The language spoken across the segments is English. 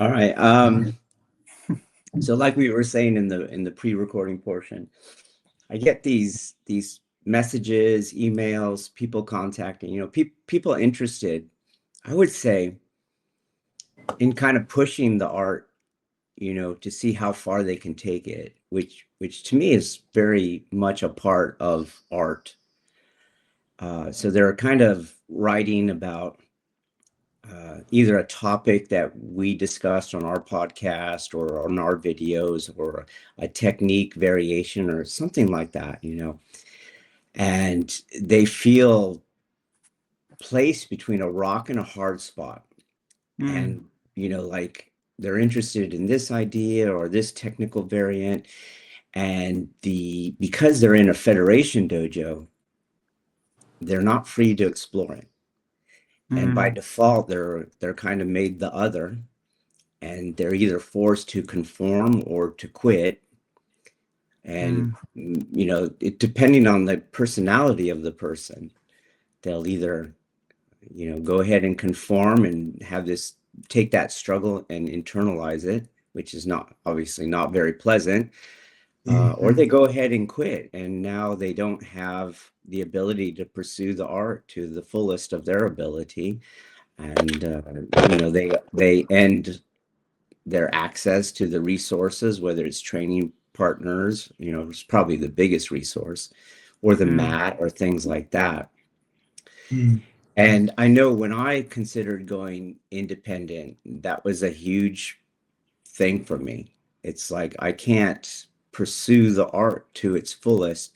All right. So like we were saying in the pre-recording portion, I get these messages, emails, people contacting, people interested, I would say, in kind of pushing the art, to see how far they can take it, which to me is very much a part of art. So they're kind of writing about either a topic that we discussed on our podcast or on our videos or a technique variation or something like that. And they feel placed between a rock and a hard spot. Mm, And, like they're interested in this idea or this technical variant. And because they're in a federation dojo, they're not free to explore it. And by mm, default, they're kind of made the other, and they're either forced to conform or to quit. And mm, depending on the personality of the person, they'll either go ahead and conform and have this take that struggle and internalize it, which is not obviously not very pleasant. Or they mm, go ahead and quit, and now they don't have the ability to pursue the art to the fullest of their ability, and they end their access to the resources, whether it's training partners, it's probably the biggest resource, or the mm, mat or things like that. mm, And I know when I considered going independent, that was a huge thing for me. It's like I can't pursue the art to its fullest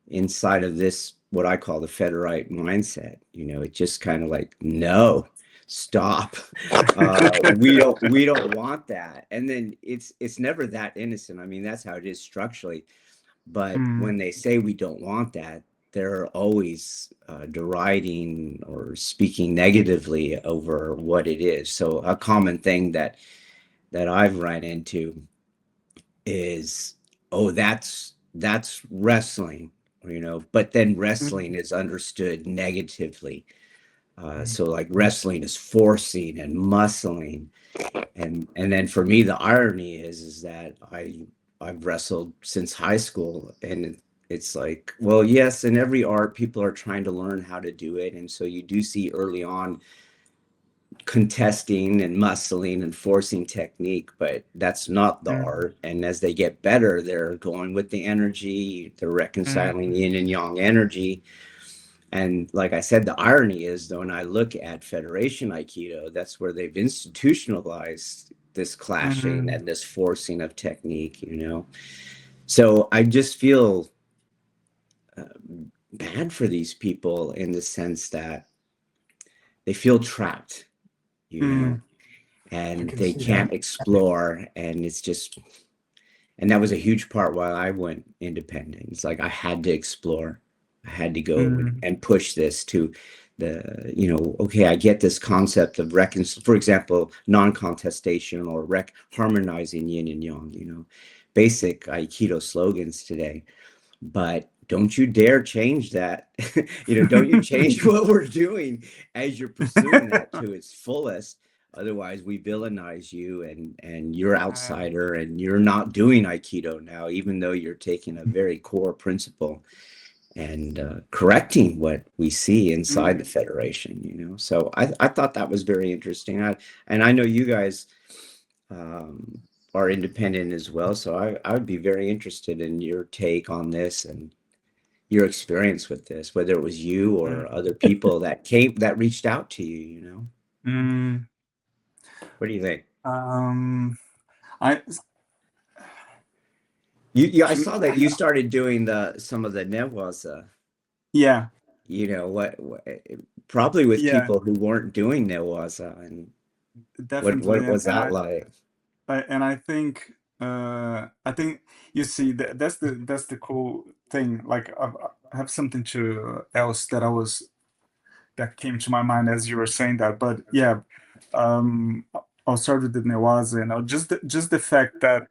inside of this, what I call the Federite mindset. It just kind of like, no, stop. We don't want that. And then it's never that innocent. I mean, that's how it is structurally. But mm, when they say we don't want that, they're always deriding or speaking negatively over what it is. So a common thing that I've run into is, oh, that's wrestling, but then wrestling mm, is understood negatively. So like wrestling is forcing and muscling, and then for me the irony is that I've wrestled since high school, and it's like, well, yes, in every art people are trying to learn how to do it, and so you do see early on contesting and muscling and forcing technique, but that's not the mm, art. And as they get better, they're going with the energy, they're reconciling mm, yin and yang energy. And like I said, the irony is, though, when I look at Federation Aikido, that's where they've institutionalized this clashing mm, and this forcing of technique. So I just feel uh, bad for these people in the sense that they feel trapped, you know, mm. I and can they see that. can't explore. And it's just, and that was a huge part why I went independent. It's like I had to explore, I had to go Mm, and push this to okay, I get this concept of for example, non-contestation or harmonizing yin and yang, basic Aikido slogans today. But don't you dare change that. Don't you change what we're doing as you're pursuing that to its fullest. Otherwise, we villainize you, and you're uh, outsider, and you're not doing Aikido now, even though you're taking a very core principle and correcting what we see inside the mm, Federation. So I thought that was very interesting. And I know you guys um, are independent as well. So I would be very interested in your take on this and your experience with this, whether it was you or mm, other people that reached out to you. mm. What do you think? Um, I I saw that you started doing some of the Newaza, yeah, what probably with yeah, people who weren't doing Newaza, and what definitely, was that like? and I think you see that's the cool thing. Like I have something to else that came to my mind as you were saying that. But yeah, um, I'll start with the Newaza, just the fact that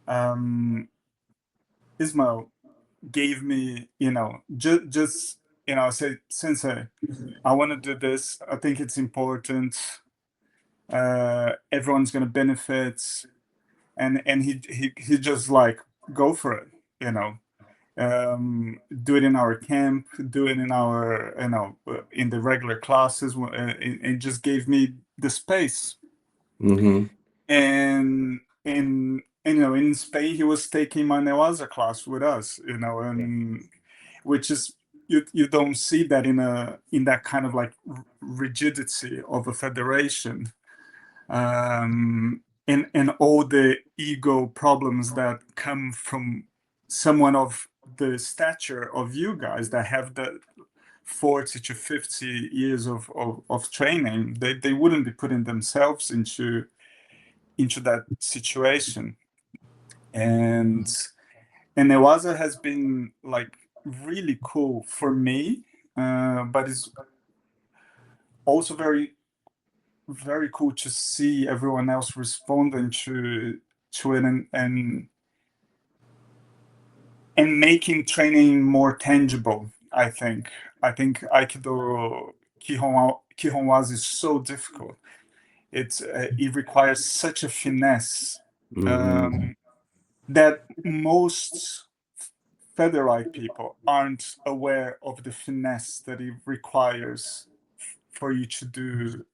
um, Ismail gave me, just say, Sensei, I want to do this. I think it's important. everyone's gonna benefit, and he just like go for it, you know. Do it in our camp, do it in our, in the regular classes. It just gave me the space. Mm-hmm. And in Spain, he was taking my Newaza class with us, and which is, you don't see that in that kind of like rigidity of a federation, and all the ego problems that come from someone of the stature of you guys that have the 40 to 50 years of training. They wouldn't be putting themselves into that situation. And Newaza has been like really cool for me, but it's also very, very cool to see everyone else responding to it, and making training more tangible. I think Aikido Kihonwaza is so difficult. It requires such a finesse, Mm-hmm. that most Federite people aren't aware of the finesse that it requires for you to do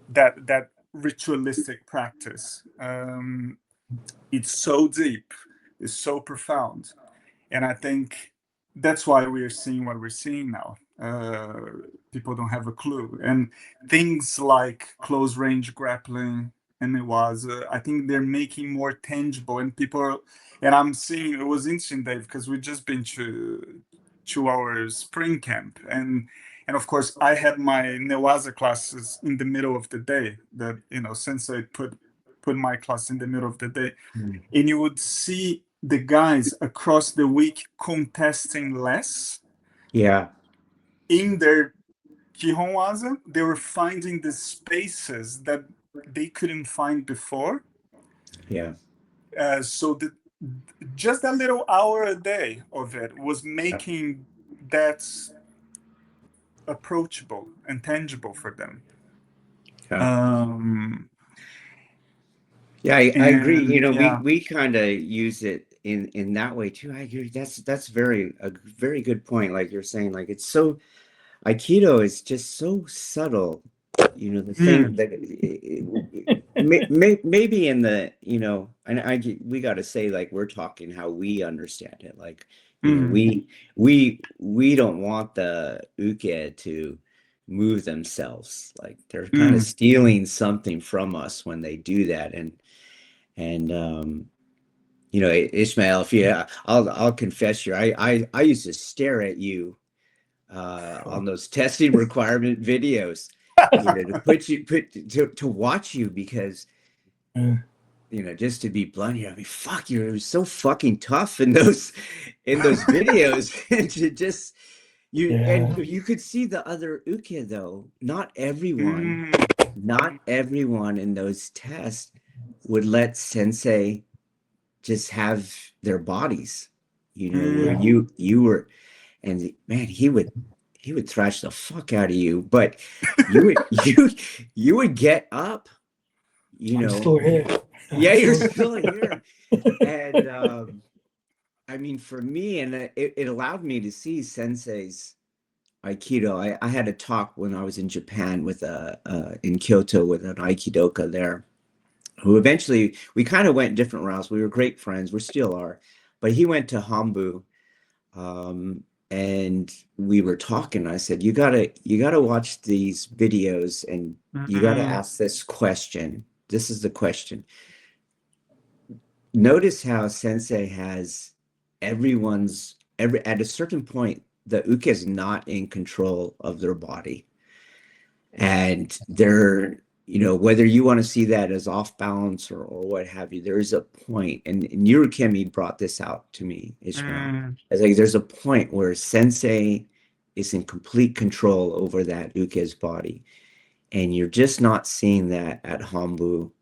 that ritualistic practice. It's so deep, it's so profound, and I think that's why we're seeing what we're seeing now. People don't have a clue, and things like close range grappling, and I think they're making more tangible, and and I'm seeing, it was interesting, Dave, because we've just been to our spring camp, and of course I had my Newaza classes in the middle of the day. That, Sensei put my class in the middle of the day, and you would see the guys across the week contesting less. Yeah. In their Kihonwaza, they were finding the spaces that they couldn't find before. Yeah. So just a little hour a day of it was making that approachable and tangible for them. Yeah, I agree. And yeah. We kind of use it in that way too. I agree. That's a very good point. Like you're saying, like it's so Aikido is just so subtle. The thing that maybe in the, and we got to say, like, we're talking how we understand it. Like, we don't want the uke to move themselves. Like they're kind of stealing something from us when they do that. And Ishmael, I'll confess here, I used to stare at you on those testing requirement videos, to watch you, because just to be blunt here, I mean, fuck, you're so fucking tough in those videos. And to just and you could see the other uke, though. Not everyone in those tests would let sensei just have their bodies, where you were, and man, he would thrash the fuck out of you, but you would get up, I'm still here. Yeah, you're still here. And I mean, for me, and it allowed me to see sensei's Aikido. I had a talk when I was in Japan with in Kyoto with an Aikidoka there, who eventually, we kind of went different routes. We were great friends, we still are, but he went to Hambu, and we were talking. I said, you gotta watch these videos, and you gotta ask this question. This is the question. Notice how sensei has at a certain point, the uke is not in control of their body, and they're, whether you want to see that as off balance or what have you, there is a point, and Yurukemi brought this out to me, Ishmael. It's like there's a point where sensei is in complete control over that uke's body, and you're just not seeing that at Hambu,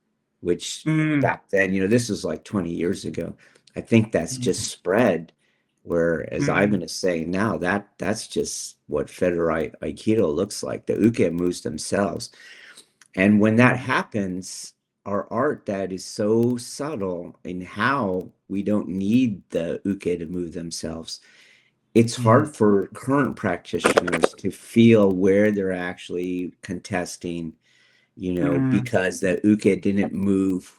which back then, this was like 20 years ago. I think that's just spread, where, as Ivan is saying now, that's just what Federite Aikido looks like. The uke moves themselves. And when that happens, our art that is so subtle in how we don't need the uke to move themselves, it's hard for current practitioners to feel where they're actually contesting, because the uke didn't move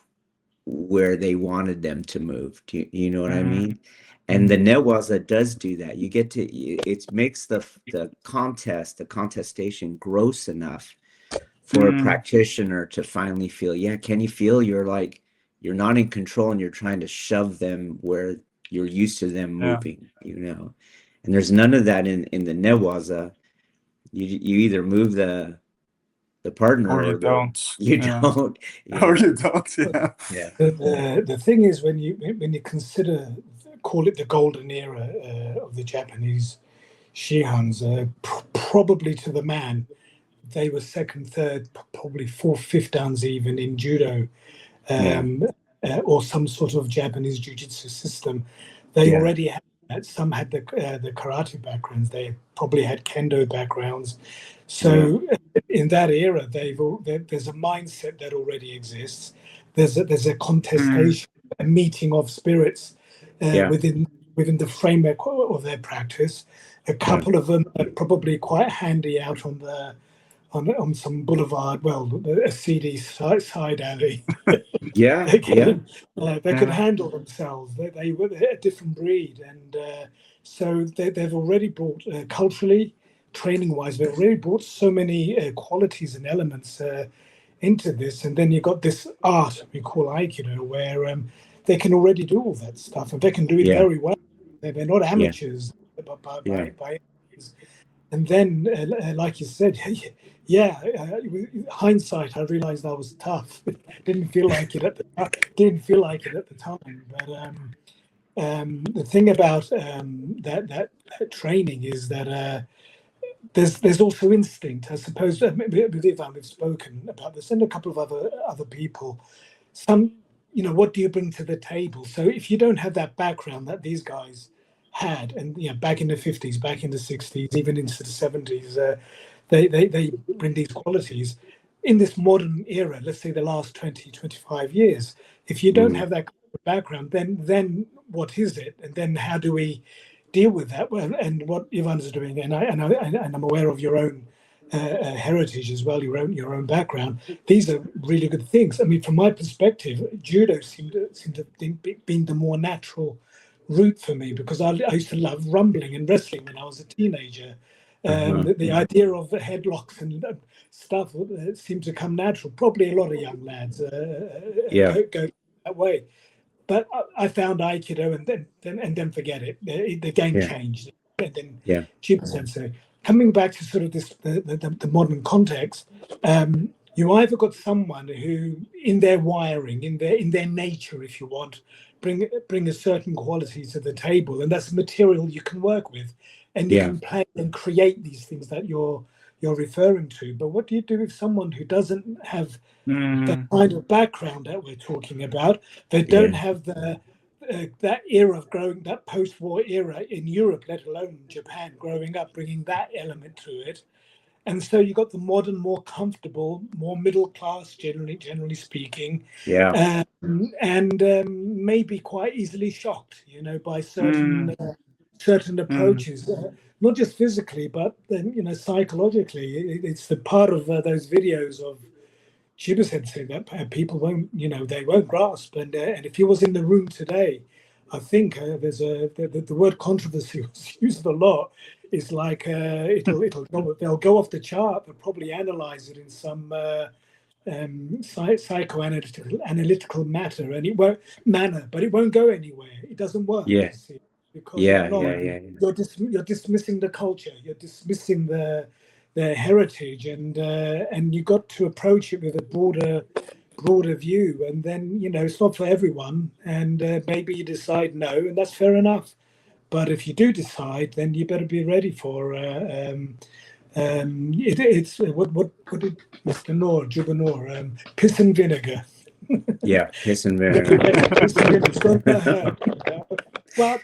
where they wanted them to move. Do you know what I mean? And the newaza does do that. You get to, it makes the contestation gross enough for a practitioner to finally feel, can you feel you're not in control and you're trying to shove them where you're used to them moving, and there's none of that in the newaza. You either move the partner or you don't. You don't. Or you don't. Yeah. The thing is, when you consider, call it the golden era of the Japanese Shihans, probably to the man, they were second, third, probably fourth, fifth downs even in judo, or some sort of Japanese jiu-jitsu system. They already had. Some had the karate backgrounds. They probably had kendo backgrounds. So in that era, there's a mindset that already exists. There's a contestation, a meeting of spirits within the framework of their practice. A couple of them are probably quite handy out on some boulevard, a seedy side alley. They could handle themselves. They were a different breed, and so they've already brought culturally, training-wise, they've already brought so many qualities and elements into this. And then you've got this art we call Aikido, where they can already do all that stuff, and they can do it very well. They're not amateurs, by and then, like you said, hindsight, I realized I was tough. Didn't feel like it at the time. But the thing about that training is that there's also instinct. I suppose Ivan, we've spoken about this, and a couple of other people. What do you bring to the table? So if you don't have that background that these guys had, and back in the 50s, back in the 60s, even into the 70s, they bring these qualities. In this modern era, let's say the last 20-25 years, if you don't have that background, then what is it? And then how do we deal with that? Well, and what Ivan's doing, and I'm aware of your own heritage as well, your own background. These are really good things. I mean, from my perspective, judo seemed to think being the more natural route for me, because I used to love rumbling and wrestling when I was a teenager. The idea of headlocks and stuff seemed to come natural. Probably a lot of young lads go that way. But I found Aikido, and then forget it. The game changed. And then Chiba Sensei. Coming back to sort of this the modern context, you either got someone who, in their wiring, in their nature, if you want, bring a certain quality to the table, and that's material you can work with, and you can play and create these things that you're referring to. But what do you do with someone who doesn't have the kind of background that we're talking about? They don't have that era of growing, that post-war era in Europe, let alone Japan, growing up, bringing that element to it. And so you got the modern, more comfortable, more middle class, generally speaking, and maybe quite easily shocked, by certain approaches, not just physically, but then psychologically. It's the part of those videos of Chiba Sensei that people won't, they won't grasp. And if he was in the room today, I think there's the word controversy was used a lot. It's like they'll go off the chart. They'll probably analyze it in some psychoanalytical matter, and but it won't go anywhere. It doesn't work. Because you're dismissing the culture. You're dismissing the heritage, and you got to approach it with a broader view. And then it's not for everyone, and maybe you decide no, and that's fair enough. But if you do decide, then you better be ready for it's what did Mr. Noor, Juba Noor, piss and vinegar. Piss and vinegar. But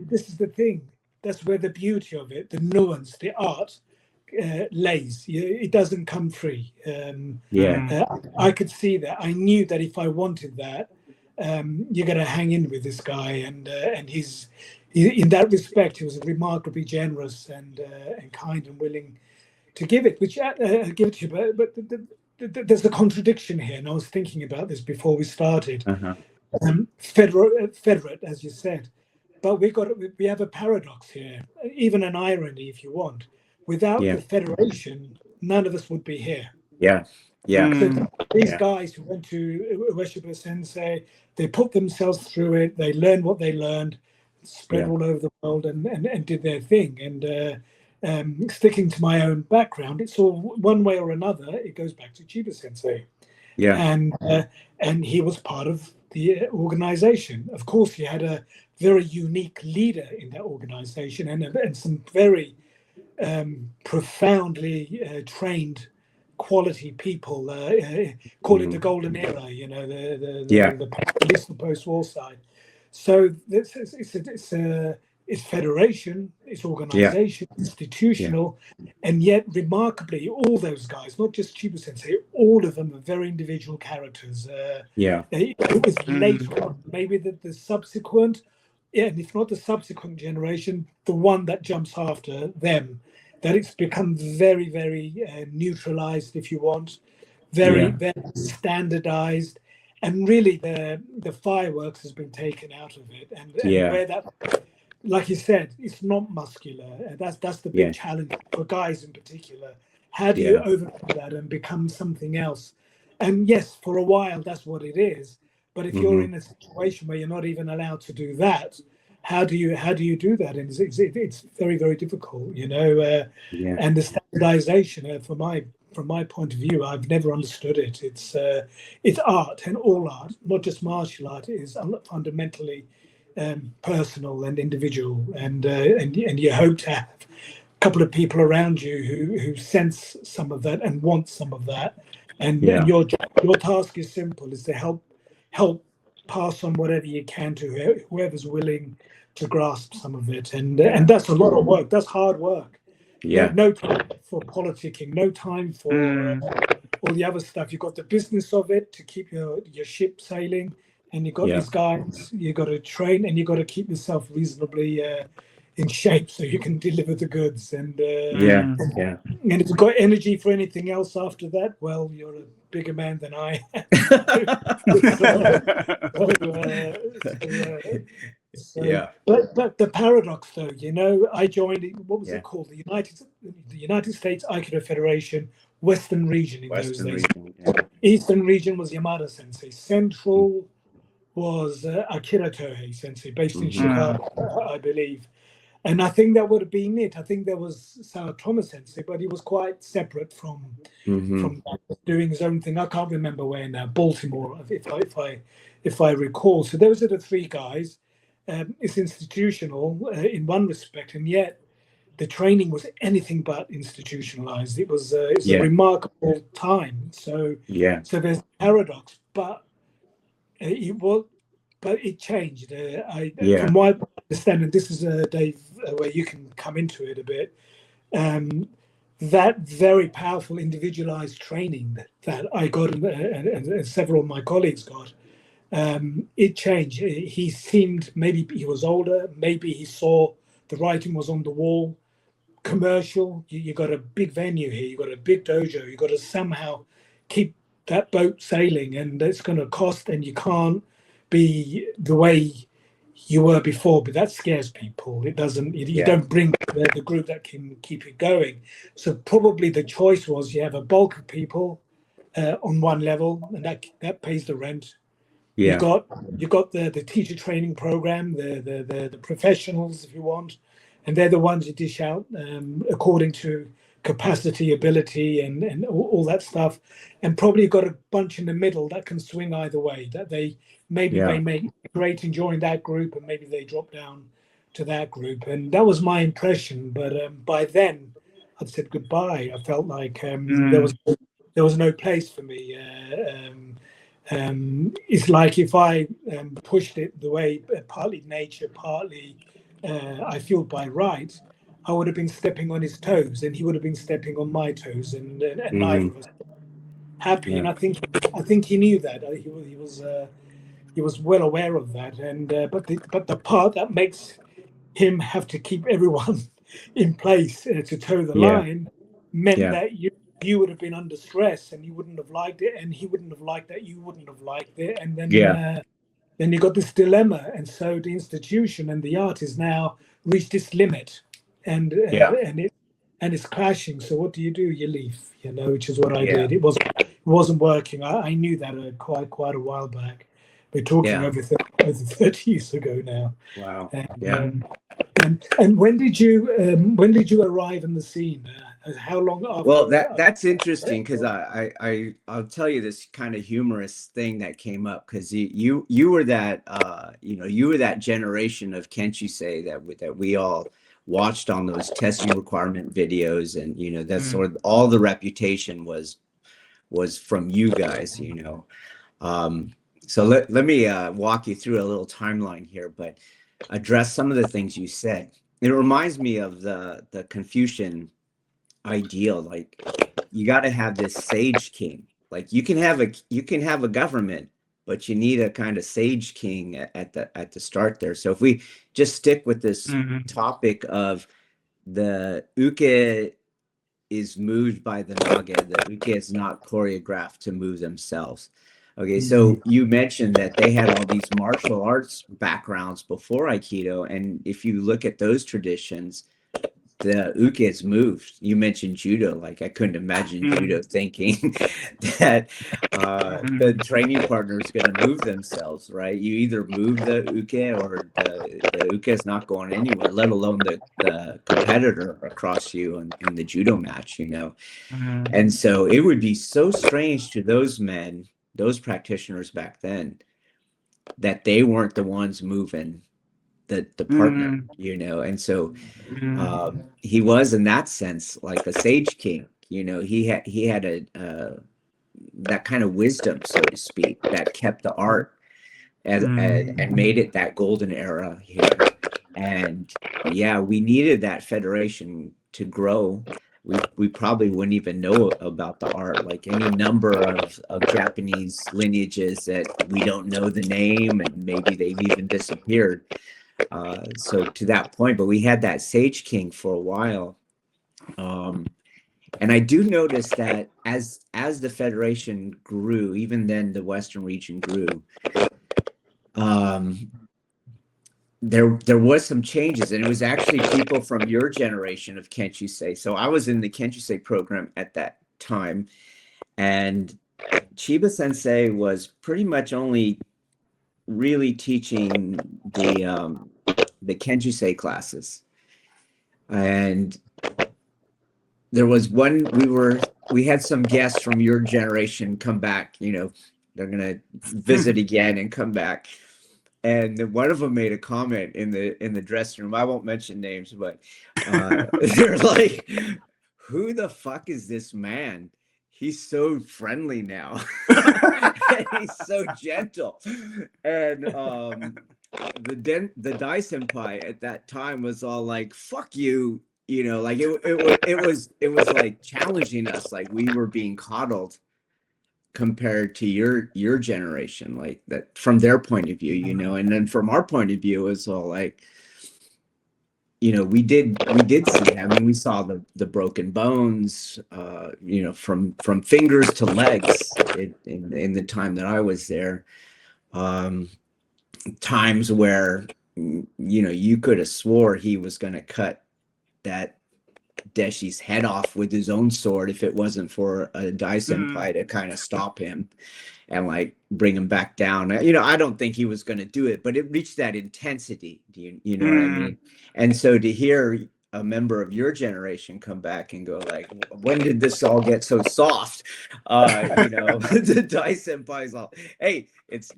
this is the thing. That's where the beauty of it, the nuance, the art, lays. It doesn't come free. Yeah. I could see that. I knew that if I wanted that, you're going to hang in with this guy, and in that respect, he was remarkably generous and kind and willing to give it. Which give it to you, but there's a contradiction here, and I was thinking about this before we started. Uh-huh. Federate, as you said, but we have a paradox here, even an irony, if you want. Without Yeah. the federation, none of us would be here. Yeah. Yeah. So these Yeah. guys who went to Ueshiba Sensei, they put themselves through it. They learned what they learned, spread Yeah. all over the world, and did their thing. And sticking to my own background, it's all one way or another. It goes back to Chiba Sensei, Yeah. and he was part of the organization. Of course, he had a very unique leader in that organization, and some very profoundly trained quality people. Call it the golden era, you know, the post-war side. So it's federation, it's organization, institutional, and yet remarkably, all those guys, not just Chiba Sensei, all of them are very individual characters. It was later on, maybe the subsequent, and if not the subsequent generation, the one that jumps after them, that it's become very, very neutralized, if you want, very standardized, and really the fireworks has been taken out of it, and where that, like you said, it's not muscular. That's the big challenge for guys in particular. How do you overcome that and become something else? And yes, for a while that's what it is. But if you're in a situation where you're not even allowed to do that, how do you do that? And it's very, very difficult, you know. And the standardization, from my point of view, I've never understood it. It's art, and all art, not just martial art, is fundamentally personal and individual. And you hope to have a couple of people around you who sense some of that and want some of that. And your task is simple: is to help pass on whatever you can to whoever's willing to grasp some of it, and that's a lot of work. That's hard work. No time for politicking, no time for all the other stuff. You've got the business of it to keep your ship sailing, and you've got these guys you got to train, and you got to keep yourself reasonably in shape so you can deliver the goods. And and if you've got energy for anything else after that, well, you're a bigger man than I am. But the paradox, though, you know, I joined. What was it called? The United States Aikido Federation Western Region in those days. Eastern region was Yamada Sensei. Central was Akira Tohei Sensei, based in Chicago, I believe. And I think that would have been it. I think there was Sawatomo Sensei, but he was quite separate from that, doing his own thing. I can't remember where now. Baltimore, if I recall. So those are the three guys. It's institutional in one respect, and yet the training was anything but institutionalized. It was a remarkable time. So there's a paradox, but it changed. From my understanding, this is Dave, where you can come into it a bit. That very powerful individualized training that I got and several of my colleagues got, it changed. He seemed, maybe he was older, maybe he saw the writing was on the wall. Commercial, you got a big venue here, you got a big dojo, you got to somehow keep that boat sailing, and it's going to cost, and you can't be the way you were before, but that scares people. It doesn't, you don't bring the group that can keep it going. So probably the choice was you have a bulk of people on one level, and that pays the rent. You got the teacher training program, the professionals, if you want, and they're the ones you dish out according to capacity, ability, and all that stuff. And probably got a bunch in the middle that can swing either way, that they may make great in joining that group, and maybe they drop down to that group. And that was my impression. But by then I'd said goodbye. I felt like there was no place for me. It's like if I pushed it the way, partly nature, partly I feel by right, I would have been stepping on his toes, and he would have been stepping on my toes, and neither of us happy. Yeah. And I think he knew that. He was well aware of that. And but the part that makes him have to keep everyone in place to toe the Yeah. line meant Yeah. that you would have been under stress, and you wouldn't have liked it, and he wouldn't have liked that, you wouldn't have liked it, and then then you got this dilemma. And so the institution and the art is now reached its limit, and it's clashing. So what do? You leave, which is what I did. It wasn't working. I knew that quite a while back. We're talking over 30 years ago now. Wow. And when did you arrive in the scene? How long after? Well, that's interesting, because I'll tell you this kind of humorous thing that came up, because you were that you were that generation of Kenshusei that we all watched on those testing requirement videos, and that's sort of all the reputation was from you guys. So let me walk you through a little timeline here, but address some of the things you said. It reminds me of the Confucian ideal. Like, you got to have this sage king. Like, you can have a government, but you need a kind of sage king at the start there. So if we just stick with this topic of the uke is moved by the nage, the uke is not choreographed to move themselves. Okay, so you mentioned that they had all these martial arts backgrounds before Aikido, and if you look at those traditions, the uke is moved. You mentioned judo. Like, I couldn't imagine judo thinking that the training partner is going to move themselves, right? You either move the uke, or the uke is not going anywhere, let alone the competitor across you in the judo match, And so it would be so strange to those men, those practitioners back then, that they weren't the ones moving the partner, and so he was, in that sense, like a sage king. He had a that kind of wisdom, so to speak, that kept the art and made it that golden era here. And we needed that federation to grow. We probably wouldn't even know about the art, like any number of Japanese lineages that we don't know the name, and maybe they've even disappeared. So to that point, but we had that sage king for a while. And I do notice that as the federation grew, even then the Western region grew, there was some changes, and it was actually people from your generation of Kenshusei. So I was in the Kenshusei program at that time, and Chiba Sensei was pretty much only really teaching the Kenshusei classes. And there was one, we had some guests from your generation come back, they're gonna visit again and come back. And one of them made a comment in the dressing room. I won't mention names, but they're like, "Who the fuck is this man? He's so friendly now. And he's so gentle." And the Dai Senpai at that time was all like, "Fuck you," like it was like challenging us, like we were being coddled compared to your generation, like that from their point of view, and then from our point of view, it's all like, we did see, I mean, we saw the broken bones, from fingers to legs in the time that I was there. Times where, you could have swore he was going to cut that Deshi's head off with his own sword if it wasn't for a Dai Senpai to kind of stop him and like bring him back down. I don't think he was going to do it, but it reached that intensity. You know what I mean? And so to hear a member of your generation come back and go like, "When did this all get so soft?" The Dai Senpai's all, "Hey, it's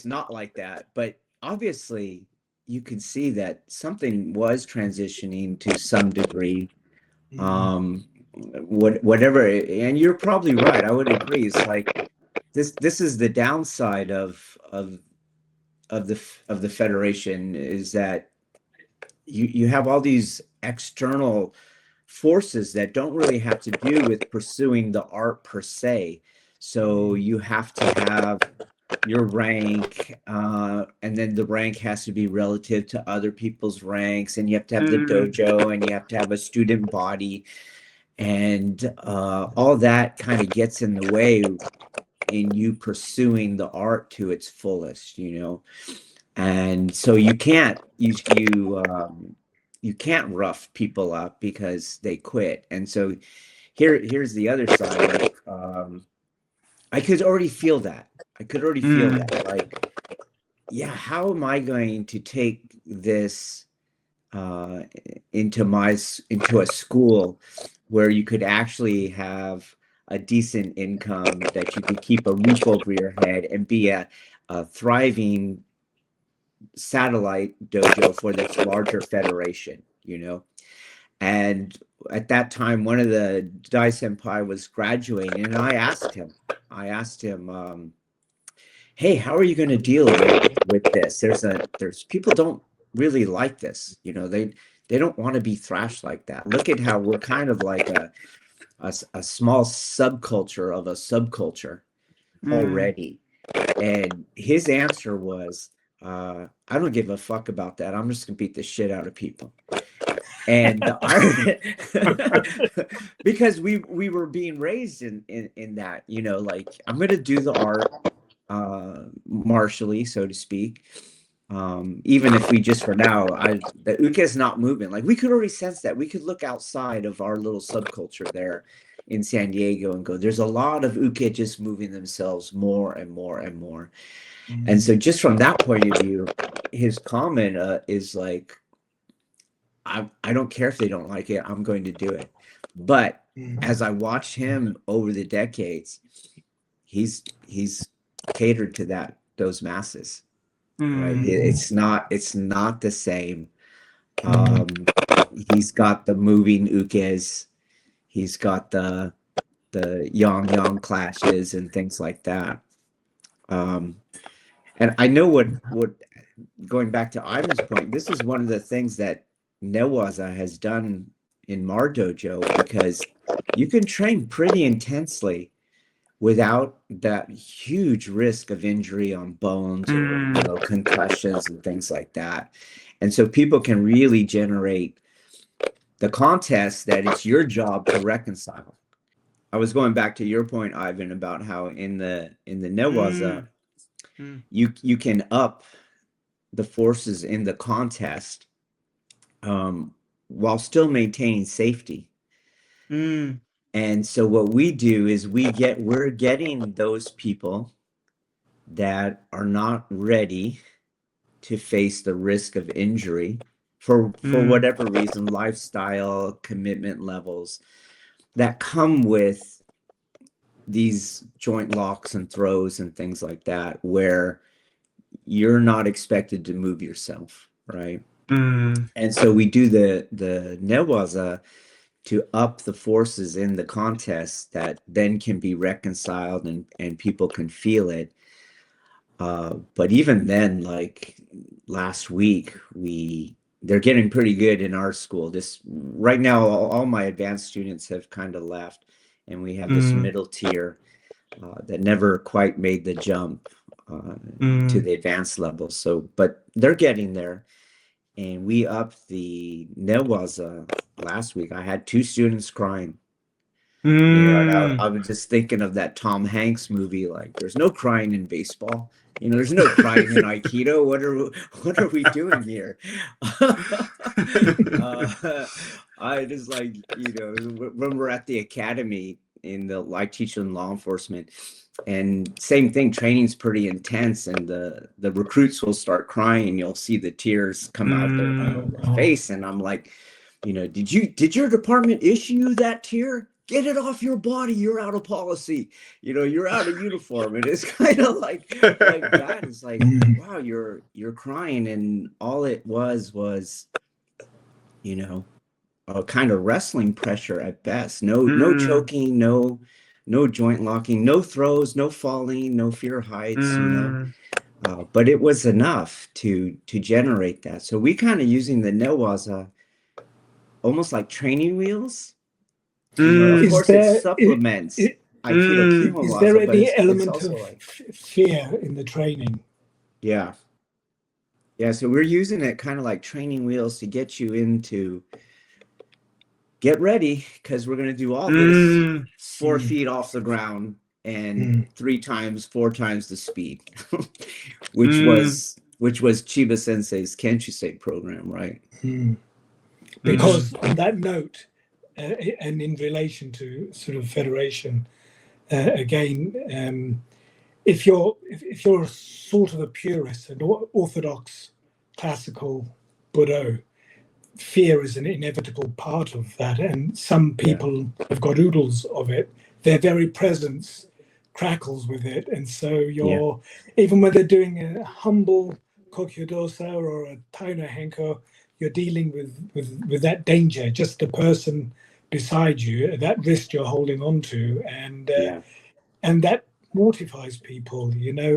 not like that." But obviously you can see that something was transitioning to some degree. Whatever, and you're probably right. I would agree. It's like this is the downside of the federation, is that you have all these external forces that don't really have to do with pursuing the art per se. So you have to have your rank, and then the rank has to be relative to other people's ranks, and you have to have the dojo, and you have to have a student body, and all that kind of gets in the way in you pursuing the art to its fullest, you know. And so you can't rough people up because they quit. And so here's the other side. I could already feel that. Like, yeah, how am I going to take this into a school where you could actually have a decent income, that you could keep a roof over your head and be a thriving satellite dojo for this larger federation, you know? And at that time, one of the Dai Senpai was graduating, and I asked him, hey, how are you going to deal with this? There's people don't really like this, you know, they don't want to be thrashed like that. Look at how we're kind of like a small subculture of a subculture already. And his answer was, I don't give a fuck about that. I'm just gonna beat the shit out of people. And because we were being raised in that, you know, like, I'm gonna do the art martially, so to speak. Even if we just for now, the uke is not moving. Like, we could already sense that. We could look outside of our little subculture there in San Diego and go, there's a lot of uke just moving themselves more and more and more. And so just from that point of view, his comment is like, I don't care if they don't like it, I'm going to do it. But as I watch him over the decades, he's catered to those masses. Right? It's not the same. He's got the moving ukes, he's got the yang clashes and things like that. And I know what going back to Ivan's point, this is one of the things that Newaza has done in Mar Dojo, because you can train pretty intensely without that huge risk of injury on bones or, you know, concussions and things like that. And so people can really generate the contest that it's your job to reconcile. I was going back to your point, Ivan, about how in the Newaza, you can up the forces in the contest while still maintaining safety. And so what we do is we're getting those people that are not ready to face the risk of injury for whatever reason, lifestyle, commitment levels that come with these joint locks and throws and things like that, where you're not expected to move yourself, right? And so we do the Newaza to up the forces in the contest that then can be reconciled and people can feel it. But even then, like last week, they're getting pretty good in our school. This right now, all my advanced students have kind of left, and we have this middle tier that never quite made the jump to the advanced level. So, but they're getting there. And we upped the Newaza last week. I had 2 students crying. You know, I was just thinking of that Tom Hanks movie, like, there's no crying in baseball. You know, there's no crying in Aikido. What are we doing here? I just, like, you know, when we're at the academy I teach in law enforcement, and same thing, training's pretty intense, and the recruits will start crying, and you'll see the tears come out their face, and I'm like, you know, did your department issue you that tear? Get it off your body. You're out of policy. You know, you're out of uniform. And it's kind of like that. It's like, wow, you're crying, and all it was, you know, a kind of wrestling pressure at best. No choking, no joint locking, no throws, no falling, no fear of heights, you know. But it was enough to generate that. So we kind of using the Newaza almost like training wheels. You know, of Is course, there- it supplements is aikido kimo Is muscle, there but any it's element also of like, fear in the training? yeah. Yeah, so we're using it kind of like training wheels to get you into get ready, because we're going to do all this 4 feet off the ground and 3 times, 4 times the speed, which was Chiba Sensei's Kenshusei program, right? Because on that note, and in relation to sort of federation, again, if you're a sort of a purist and orthodox classical Budo, fear is an inevitable part of that, and some people have got oodles of it. Their very presence crackles with it, and so you're even when they're doing a humble kokyodosa or a taino henko, you're dealing with that danger, just the person beside you, that wrist you're holding on to, and that mortifies people, you know.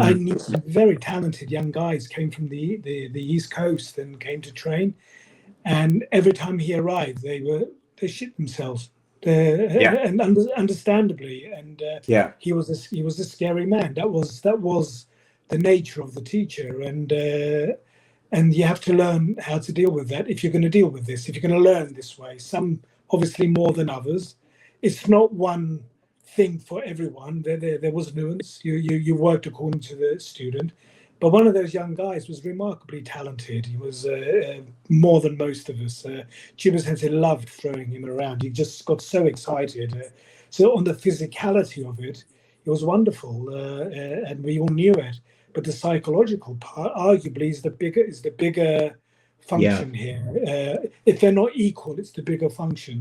I knew some very talented young guys came from the East Coast and came to train, and every time he arrived, they shit themselves, and understandably, and he was a scary man. That was the nature of the teacher, and you have to learn how to deal with that if you're going to deal with this. If you're going to learn this way, some obviously more than others. It's not one thing for everyone. There was nuance. You worked according to the student, but one of those young guys was remarkably talented. He was more than most of us. Chiba Sensei loved throwing him around. He just got so excited. So on the physicality of it, it was wonderful, and we all knew it. But the psychological part, arguably, is the bigger function here. If they're not equal, it's the bigger function,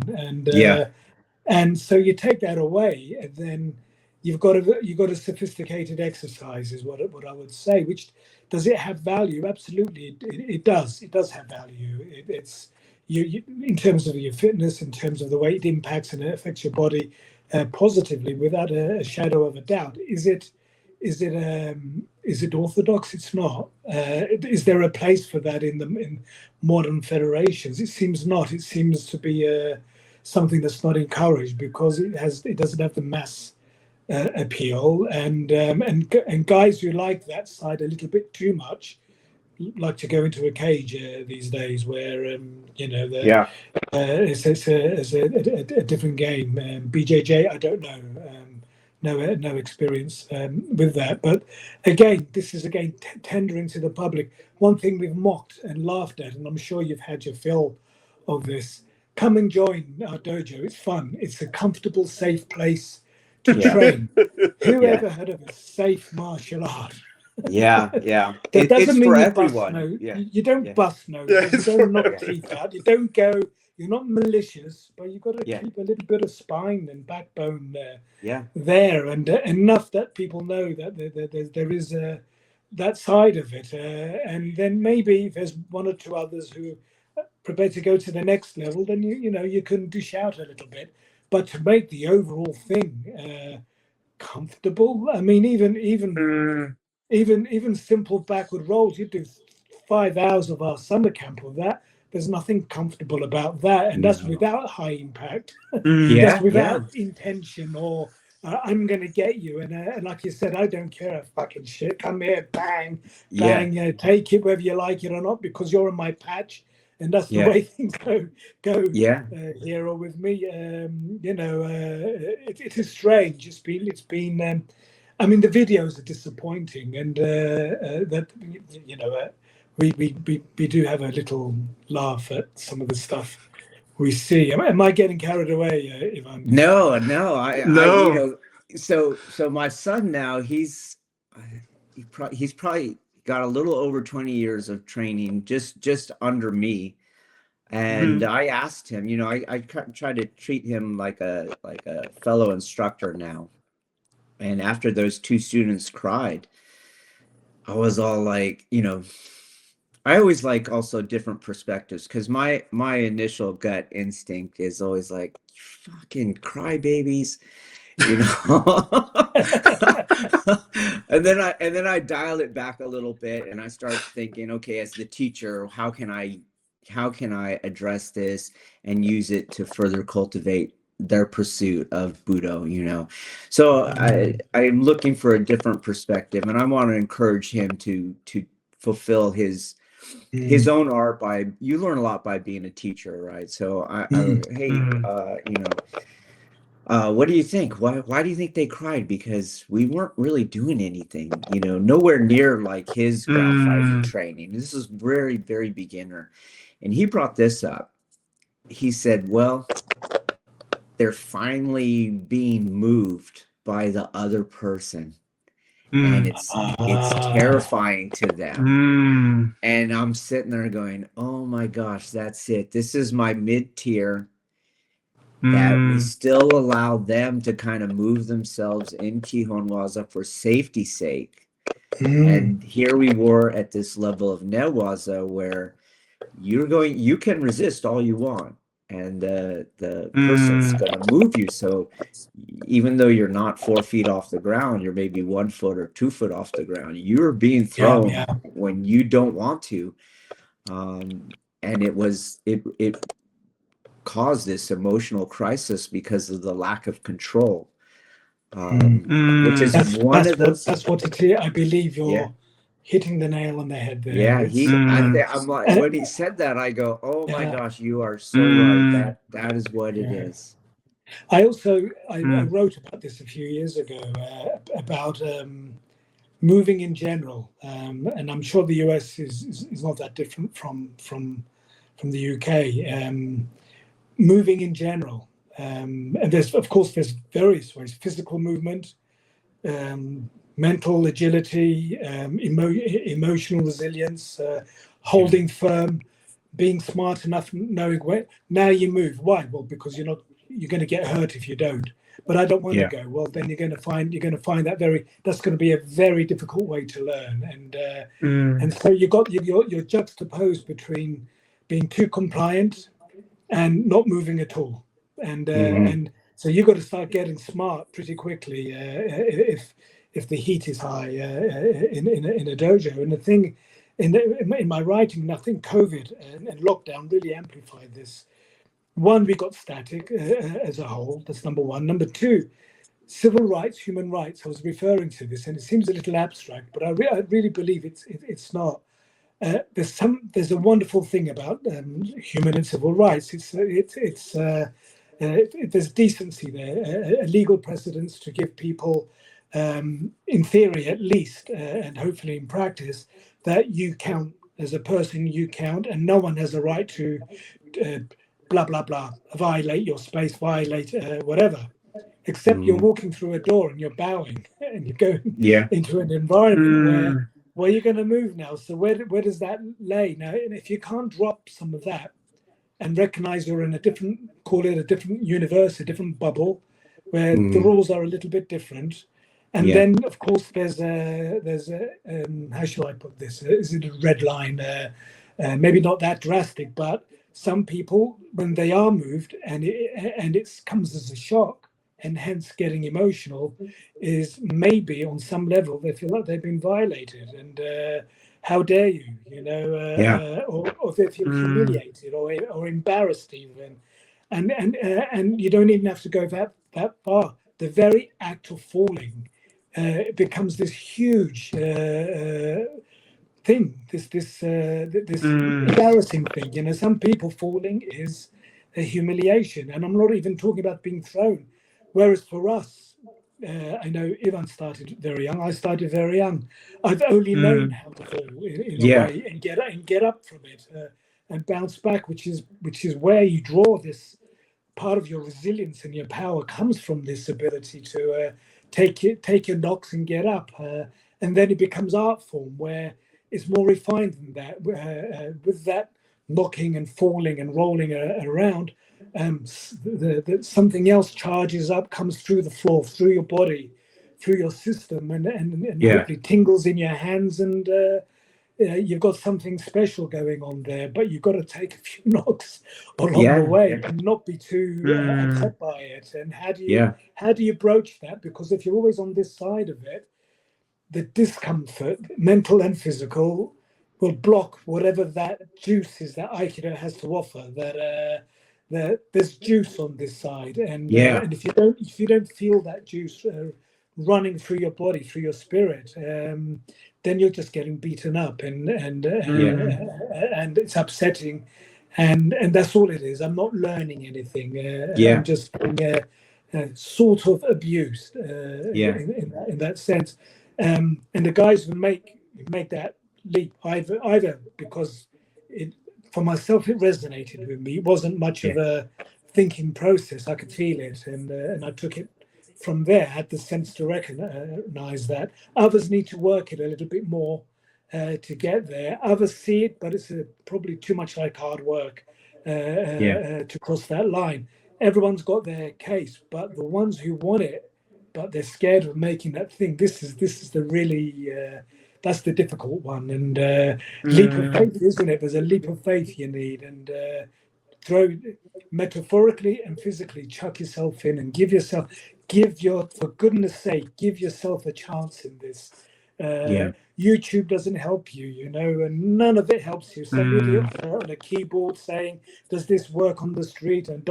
and so you take that away, and then you've got a sophisticated exercise, is what I would say. Which, does it have value? Absolutely, it does. It does have value. It's you in terms of your fitness, in terms of the way it impacts and it affects your body positively, without a shadow of a doubt. Is it orthodox? It's not. Is there a place for that in modern federations? It seems not. It seems to be something that's not encouraged because it doesn't have the mass appeal, and guys who like that side a little bit too much like to go into a cage these days, where it's a different game. BJJ, I don't know. No experience with that, but again, this is tendering to the public. One thing we've mocked and laughed at, and I'm sure you've had your fill of this. Come and join our dojo. It's fun. It's a comfortable, safe place to train. Who ever heard of a safe martial art? That doesn't mean for you everyone. bust you don't bust noses. You don't knock teeth out. You don't go. You're not malicious, but you've got to keep a little bit of spine and backbone there, and enough that people know that there is that side of it, and then maybe if there's one or two others who are prepared to go to the next level, then you can dish out a little bit, but to make the overall thing comfortable. I mean, even simple backward rolls, you do 5 hours of our summer camp with that. There's nothing comfortable about that, and that's without high impact. That's without intention or I'm going to get you. And like you said, I don't care a fucking shit. Come here, bang, bang. Take it whether you like it or not, because you're in my patch, and that's the way things go here or with me. It is strange. It's been. I mean, the videos are disappointing, and we do have a little laugh at some of the stuff we see. Am I getting carried away, Ivan? No. So my son now, he's probably got a little over 20 years of training, just under me. And I asked him, I try to treat him like a fellow instructor now. And after those 2 students cried, I was all like, I always like also different perspectives, because my initial gut instinct is always like, fucking crybabies, and then I dial it back a little bit, and I start thinking, okay, as the teacher, how can I how can I address this and use it to further cultivate their pursuit of Budo, you know? So I'm looking for a different perspective, and I want to encourage him to fulfill his own art. By you learn a lot by being a teacher, right? So hey, you know, what do you think? Why do you think they cried? Because we weren't really doing anything, you know, nowhere near like his ground fighting training. This is very, very beginner. And he brought this up. He said, well, they're finally being moved by the other person. And it's terrifying to them. And I'm sitting there going, oh my gosh, that's it. This is my mid-tier that we still allow them to kind of move themselves in Kihonwaza for safety's sake. And here we were at this level of Newaza where you can resist all you want, and the person's going to move you. So even though you're not 4 feet off the ground, you're maybe 1 foot or 2 foot off the ground. You're being thrown when you don't want to. And it caused this emotional crisis because of the lack of control, which is that's what it's here. I believe you're hitting the nail on the head there. Yeah, I'm like, when he said that, I go, oh my gosh, you are so right. That is what it is. I also I wrote about this a few years ago about moving in general, and I'm sure the US is not that different from the UK. Moving in general, and there's various ways: physical movement, mental agility, emotional resilience, holding firm, being smart enough, knowing where. Now you move. Why? Well, because you're going to get hurt if you don't. But I don't want to go. Well, then you're going to find that's going to be a very difficult way to learn, and so you're juxtaposed between being too compliant and not moving at all, and so you've got to start getting smart pretty quickly if the heat is high in a dojo. And the thing in my writing, I think COVID and lockdown really amplified this. One, we got static as a whole. That's number one. Number two, civil rights, human rights. I was referring to this, and it seems a little abstract, but I really believe it's not. There's a wonderful thing about human and civil rights. There's decency there, a legal precedence to give people, in theory at least, and hopefully in practice, that you count as a person. You count, and no one has a right to blah blah blah, violate your space, violate whatever. Except you're walking through a door and you're bowing and you're going into an environment where you're going to move now. So where does that lay now? And if you can't drop some of that and recognize you're in a different universe, a different bubble, where the rules are a little bit different, and then of course there's a how shall I put this? Is it a red line? Maybe not that drastic, but some people, when they are moved and it comes as a shock, and hence getting emotional, is maybe on some level they feel like they've been violated, and how dare you, or they feel humiliated or embarrassed even, and you don't even have to go that far. The very act of falling becomes this huge thing, this embarrassing thing. Some people falling is a humiliation, and I'm not even talking about being thrown. Whereas for us, I know Ivan started very young. I started very young. I've only known how to fall in a way and get up from it and bounce back, which is where you draw this part of your resilience, and your power comes from this ability to take your knocks and get up. And then it becomes art form where it's more refined than that. With that knocking and falling and rolling around, something else charges up, comes through the floor, through your body, through your system, and hopefully tingles in your hands, and you've got something special going on there. But you've got to take a few knocks along the way and not be too upset by it. And how do you broach that? Because if you're always on this side of it, the discomfort, mental and physical, will block whatever that juice is that Aikido has to offer. That there's juice on this side, and and if you don't feel that juice running through your body, through your spirit, then you're just getting beaten up, and it's upsetting, and that's all it is. I'm not learning anything. I'm just being sort of abused in that sense. And the guys who make that leap either because for myself it resonated with me. It wasn't much of a thinking process. I could feel it, and I took it from there. Had the sense to recognize that. Others need to work it a little bit more to get there. Others see it, but it's probably too much like hard work to cross that line. Everyone's got their case, but the ones who want it, but they're scared of making that thing. This is the really that's the difficult one. And leap of faith, isn't it? There's a leap of faith you need, and throw metaphorically and physically, chuck yourself in and for goodness sake, give yourself a chance in this. YouTube doesn't help you, and none of it helps you. Somebody on a keyboard saying, "Does this work on the street?" and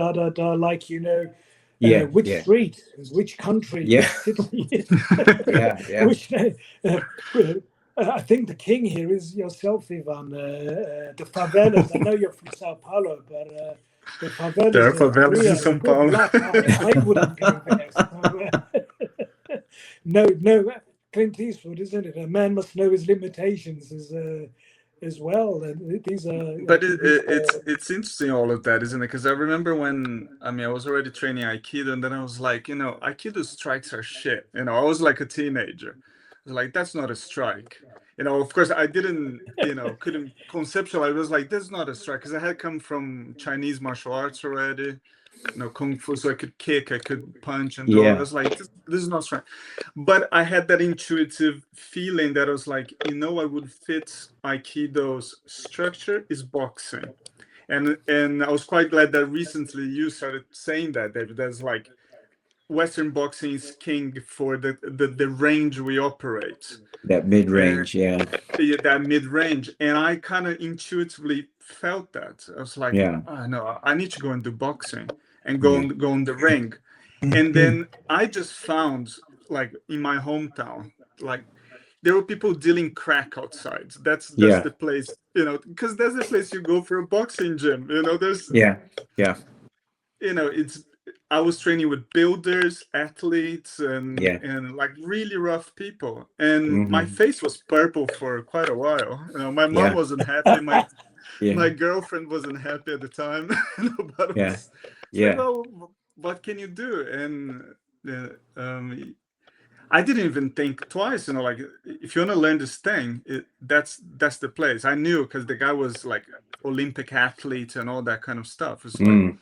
like which street, which country, which city, which I think the king here is yourself, Ivan. The favelas. I know you're from Sao Paulo, but the favelas. There are favelas in Sao Paulo. I wouldn't go there. No. Clint Eastwood, isn't it? A man must know his limitations as well. And these are. But it's interesting, all of that, isn't it? Because I remember when I was already training Aikido, and then I was like, Aikido strikes are shit. I was like a teenager. I was like, that's not a strike. Of course, I didn't, couldn't conceptualize. I was like, that's not a strike, because I had come from Chinese martial arts already. Kung Fu, so I could kick, I could punch, and I was like, this is not strike. But I had that intuitive feeling that I was like, what would fit Aikido's structure is boxing. And I was quite glad that recently you started saying that, David. That's like, Western boxing is king for the range we operate. That mid-range, that mid-range. And I kind of intuitively felt that. I was like, no, I need to go and do boxing and go on the ring. And then I just found, like, in my hometown, like, there were people dealing crack outside. That's the place, because that's the place you go for a boxing gym. There's it's. I was training with builders, athletes, and like really rough people. And my face was purple for quite a while. My mom wasn't happy. My girlfriend wasn't happy at the time. What can you do? And I didn't even think twice. Like, if you want to learn this thing, that's the place. I knew, because the guy was like Olympic athlete and all that kind of stuff. It's like,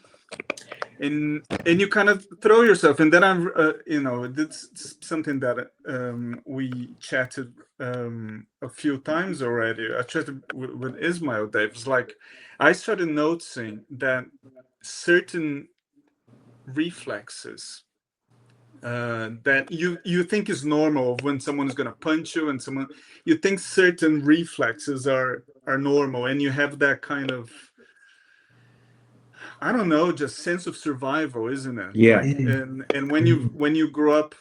and you kind of throw yourself, and then I'm it's something that we chatted a few times already. I chatted with Ismail, Dave. It's like, I started noticing that certain reflexes that you think is normal when someone is going to punch you, and you think certain reflexes are normal, and you have that kind of, I don't know, just sense of survival, isn't it? Yeah. And when you grow up,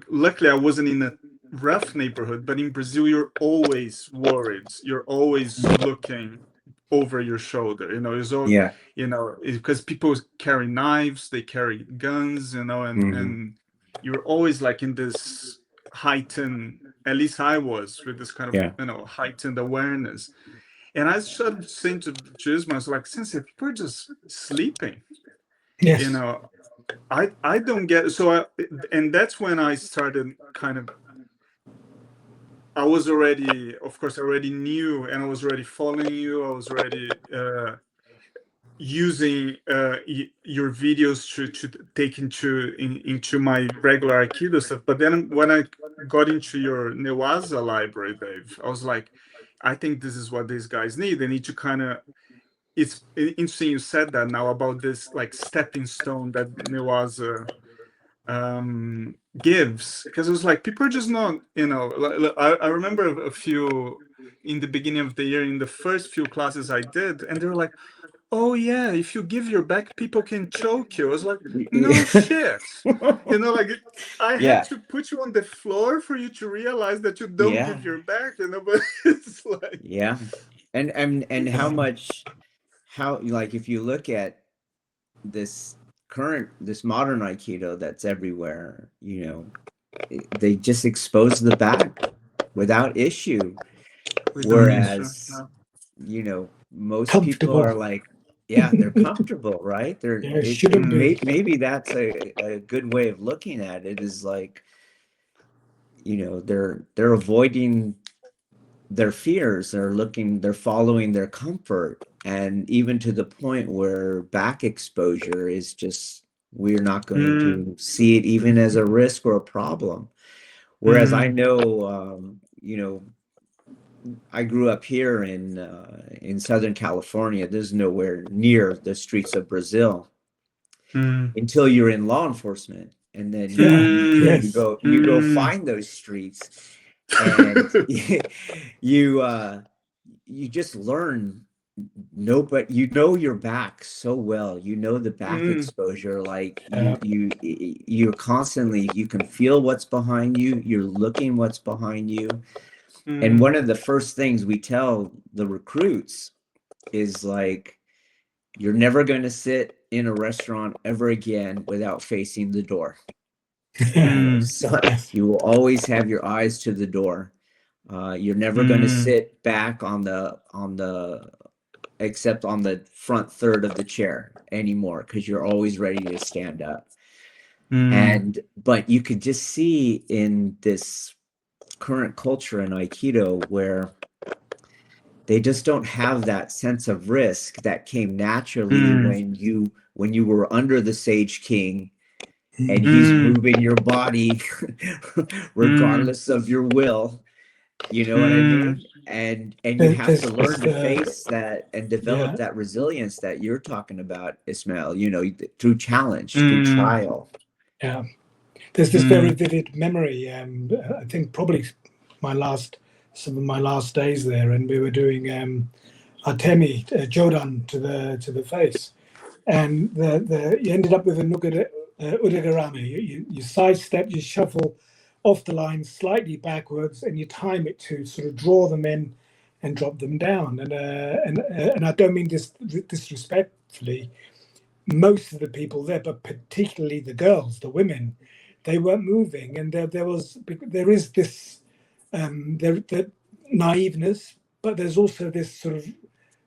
luckily I wasn't in a rough neighborhood, but in Brazil you're always worried. You're always looking over your shoulder. Because people carry knives, they carry guns, and you're always like in this heightened, at least I was, with this kind of heightened awareness. And I started saying to Ismail, I was like, Sensei, people are just sleeping. Yes. I don't get it. And that's when I started kind of, I was already, of course, I already knew, and I was already following you. I was already using your videos to take into my regular Aikido stuff. But then when I got into your Newaza library, Dave, I was like, I think this is what these guys need. They need to kind of, it's interesting you said that now about this like stepping stone that Newaza gives, because it was like, people are just not, I remember a few in the beginning of the year in the first few classes I did, and they were like, "Oh yeah, if you give your back, people can choke you." I was like, "No shit." You know, like I Yeah. had to put you on the floor for you to realize that you don't Yeah. give your back, you know, but it's like, Yeah. And how much, how, like, if you look at this modern Aikido that's everywhere, you know, they just expose the back without issue. without issue. Whereas, you know, most people Comfortable. are like, yeah, they're comfortable, right? Yeah, it shouldn't be. Maybe that's a good way of looking at it, is like, you know, they're avoiding their fears, they're following their comfort, and even to the point where back exposure is just, we're not going to see it even as a risk or a problem. Whereas I know, you know, I grew up here in Southern California. There's nowhere near the streets of Brazil until you're in law enforcement, and then you go find those streets, and you just learn. But you know your back so well. You know the back exposure, like you're constantly, you can feel what's behind you. You're looking what's behind you. And one of the first things we tell the recruits is like, you're never going to sit in a restaurant ever again without facing the door. So you will always have your eyes to the door. You're never going to sit back except on the front third of the chair anymore, because you're always ready to stand up. But you could just see in this current culture in Aikido where they just don't have that sense of risk that came naturally when you were under the Sage King, and he's moving your body regardless of your will. You know what I mean? And you have to learn to face that and develop that resilience that you're talking about, Ismail, you know, through challenge, through trial. Yeah. There's this very vivid memory. I think probably some of my last days there, and we were doing Atemi, Jodan to the face, and you ended up with a Udagarame. You sidestep, you shuffle off the line slightly backwards, and you time it to sort of draw them in and drop them down. And I don't mean this disrespectfully. Most of the people there, but particularly the girls, the women, they weren't moving, and there is this the naiveness, but there's also this sort of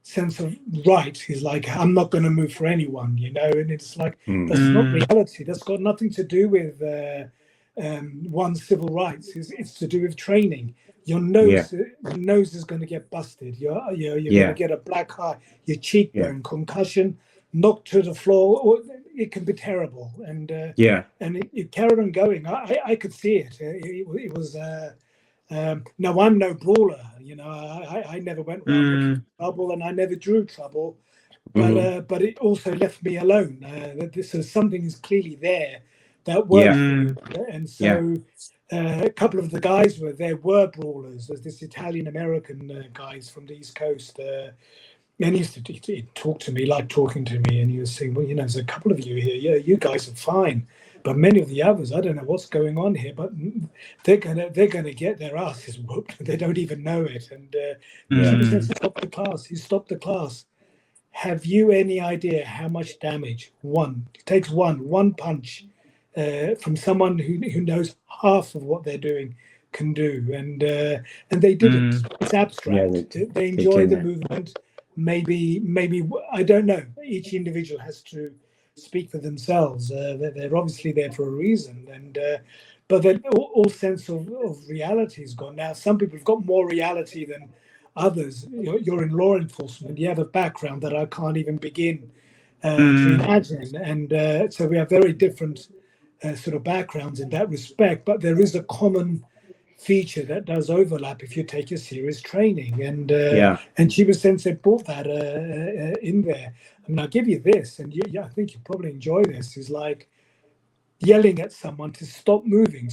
sense of right. He's like, I'm not going to move for anyone, you know, and it's like that's not reality. That's got nothing to do with one's civil rights. It's to do with training. Your nose is going to get busted. You're going to get a black eye, your cheekbone, concussion, knocked to the floor, or it can be terrible. And it carried on going. I could see it. It was. No, I'm no brawler. You know, I never went around looking for trouble, and I never drew trouble. But it also left me alone. So something is clearly there that worked for you. And so a couple of the guys were brawlers. There's this Italian American guys from the East Coast. And he used to talk to me like talking to me, and he was saying, well, you know, there's a couple of you here. Yeah, you guys are fine. But many of the others, I don't know what's going on here, but they're gonna get their asses whooped. They don't even know it. And he says, stop the class. He stopped the class. Have you any idea how much damage it takes one punch from someone who knows half of what they're doing can do? And they didn't. It's abstract. They enjoy the movement. Maybe I don't know. Each individual has to speak for themselves. They're obviously there for a reason, and but then all sense of reality is gone. Now, some people have got more reality than others. You're in law enforcement. You have a background that I can't even begin to imagine, and so we have very different sort of backgrounds in that respect. But there is a common feature that does overlap if you take a serious training, and Chiba Sensei brought that in there. I mean, I'll give you this, and I think you probably enjoy this, is like yelling at someone to stop moving,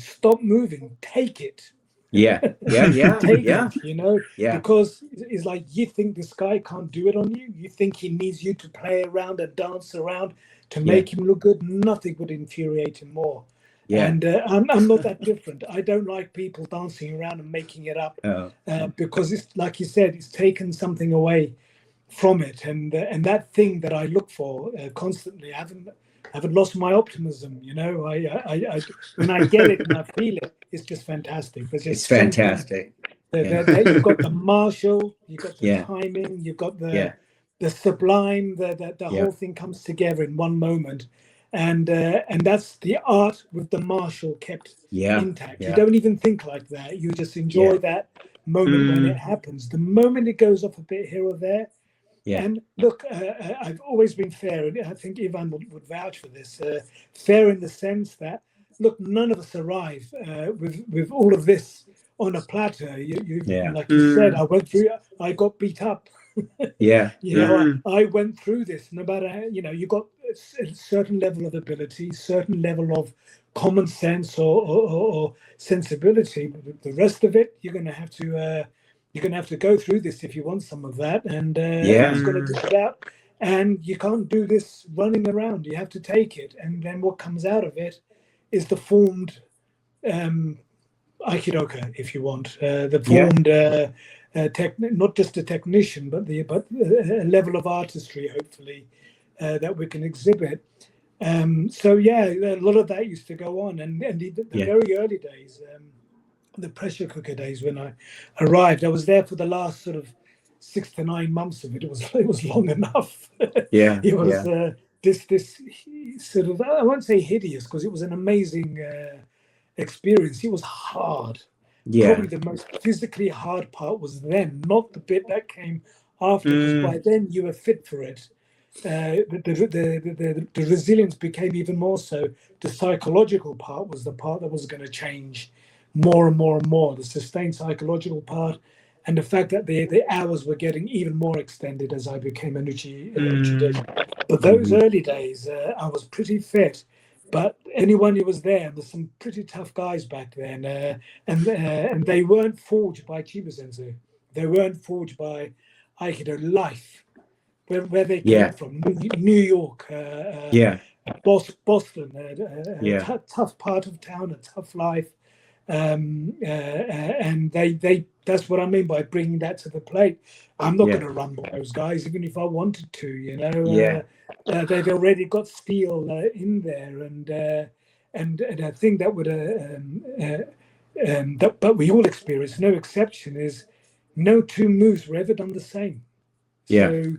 take it. Yeah. Take Yeah. it, you know, Yeah. because it's like you think this guy can't do it on you. You think he needs you to play around and dance around to Yeah. make him look good. Nothing would infuriate him more. Yeah. And I'm not that different. I don't like people dancing around and making it up because it's like you said, it's taken something away from it, and that thing that I look for constantly. I haven't lost my optimism. You know, I when I get it and I feel it, it's just fantastic. There's just It's fantastic. you've got the martial, you've got the Yeah. timing, you've got Yeah. the sublime, the Yeah. whole thing comes together in one moment, and that's the art with the martial kept Yeah. intact. You Yeah. don't even think like that. You just enjoy Yeah. that moment when it happens. The moment it goes off a bit here or there. Yeah. And look, I've always been fair, and I think Ivan would vouch for this. Fair in the sense that, look, none of us arrive with all of this on a platter. Yeah. Like you said, I went through. I got beat up. Yeah. You know, I went through this. No matter, you know, you got a certain level of ability, certain level of common sense or sensibility. But the rest of it, you're going to have to. You're going to have to go through this if you want some of that, and you've got to do it out. And you can't do this running around. You have to take it, and then what comes out of it is the formed aikidoka, if you want, the formed not just a technician, but a level of artistry, hopefully, that we can exhibit. So yeah, a lot of that used to go on, and the very early days. The pressure cooker days when I arrived, I was there for the last sort of 6 to 9 months of it. It was long enough. Yeah. It was this sort of, I won't say hideous because it was an amazing experience. It was hard. Yeah. Probably the most physically hard part was then, not the bit that came after. Because by then you were fit for it. The resilience became even more so. The psychological part was the part that was going to change more and more and more, the sustained psychological part, and the fact that the hours were getting even more extended as I became a Nuchi. But those early days, I was pretty fit, but anyone who was there's some pretty tough guys back then, and they weren't forged by Chiba Sensei. They weren't forged by Aikido life, where they came from, New York, Boston, a tough part of town, a tough life. And they that's what I mean by bringing that to the plate. I'm not going to run with those guys even if I wanted to, you know. They've already got steel in there, and I think that would but we all experience, no exception, is no two moves were ever done the same. So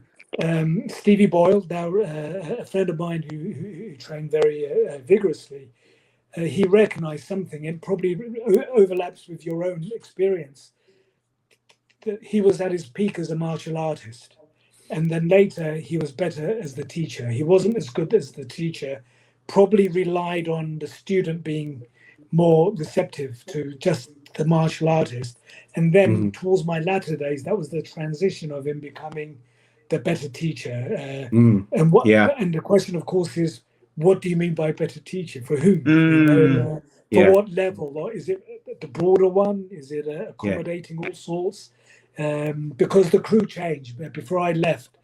Stevie Boyle, now a friend of mine who trained very vigorously, he recognized something, and probably overlaps with your own experience, that he was at his peak as a martial artist, and then later he was better as the teacher. He wasn't as good as the teacher, probably relied on the student being more receptive to just the martial artist. And then towards my latter days, that was the transition of him becoming the better teacher. And the question, of course, is, what do you mean by better teacher? For whom? You know, for what level? Or is it the broader one? Is it accommodating all sorts? Because the crew changed. Before I left,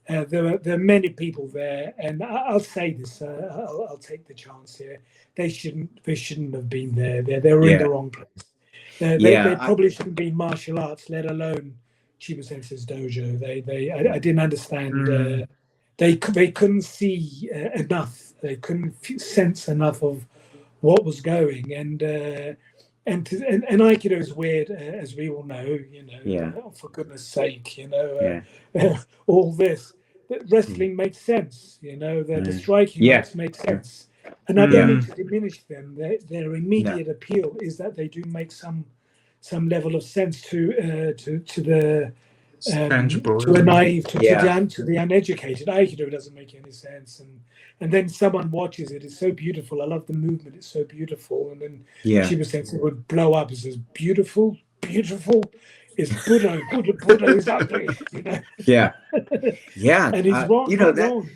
there are many people there, and I'll say this. I'll take the chance here. They shouldn't have been there. They were in the wrong place. They probably shouldn't be martial arts, let alone Chiba Sensei's dojo. I didn't understand. They couldn't see enough. They couldn't sense enough of what was going, and Aikido is weird, as we all know. You know, for goodness sake, you know, all this. Wrestling makes sense. You know, the striking arts make sense, and I don't mean to diminish them. Their immediate appeal is that they do make some level of sense to the tangible, to a naive, to the uneducated. Aikido doesn't make any sense, and then someone watches it. It's so beautiful. I love the movement. It's so beautiful. And then Chiba Sensei would blow up. It says, beautiful. It's Buddha. Buddha is ugly. You know? And he's wrong. You know that. Wrong.